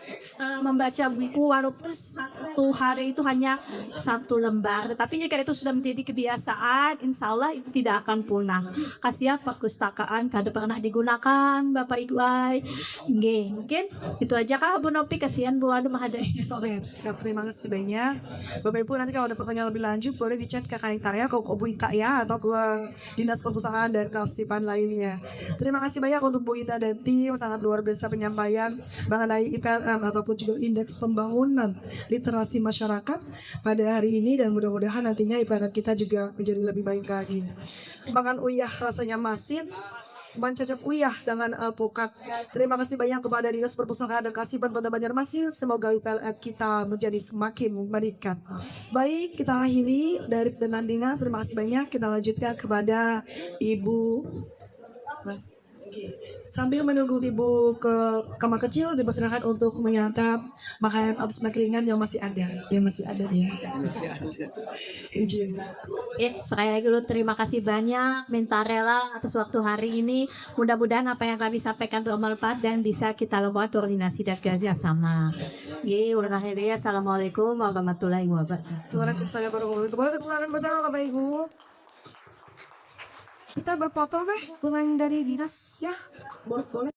membaca buku walaupun satu hari itu hanya satu lembar. Tetapi jika itu sudah menjadi kebiasaan, insya Allah itu tidak akan punah. Kasihan perpustakaan kada pernah digunakan Bapak Ibu. Mungkin itu aja Kak Bu Nopi, kasihan Bu Anu menghadiri. Terima kasih banyak Bapak Ibu. Nanti kalau ada pertanyaan lebih lanjut boleh di chat ke Kak Ita ke Bu Ita ya, atau ke Dinas Perpustakaan dan Kearsipan lainnya. Terima kasih banyak untuk Bu Ita dan tim, sangat luar biasa penyampaian mengenai IPLM ataupun juga Indeks Pembangunan Literasi Masyarakat pada hari ini, dan mudah-mudahan nantinya IPLM kita juga menjadi lebih baik lagi. Makan uyah rasanya masin, mencecep uyah dengan alpukat. Terima kasih banyak kepada Dinas Perpustakaan dan Kearsipan Kota Banjarmasin. Semoga IPLM kita menjadi semakin meningkat. Baik, kita akhiri dari dengan dinas. Terima kasih banyak. Kita lanjutkan kepada Ibu. Sambil menunggu Ibu ke kamar kecil, dipersilakan untuk menyantap makanan atau snack ringan yang masih ada. Izin. Sekali lagi dulu terima kasih banyak, minta rela atas waktu hari ini. Mudah-mudahan apa yang kami sampaikan bermanfaat dan bisa kita lakukan koordinasi dan kerjasama. Ulun akhiri, assalamualaikum warahmatullahi wabarakatuh. Waalaikumsalam warahmatullahi wabarakatuh. Boleh tepuk tangan bersama Bapak Ibu. Kita berfoto dengan dari dinas ya. Boleh.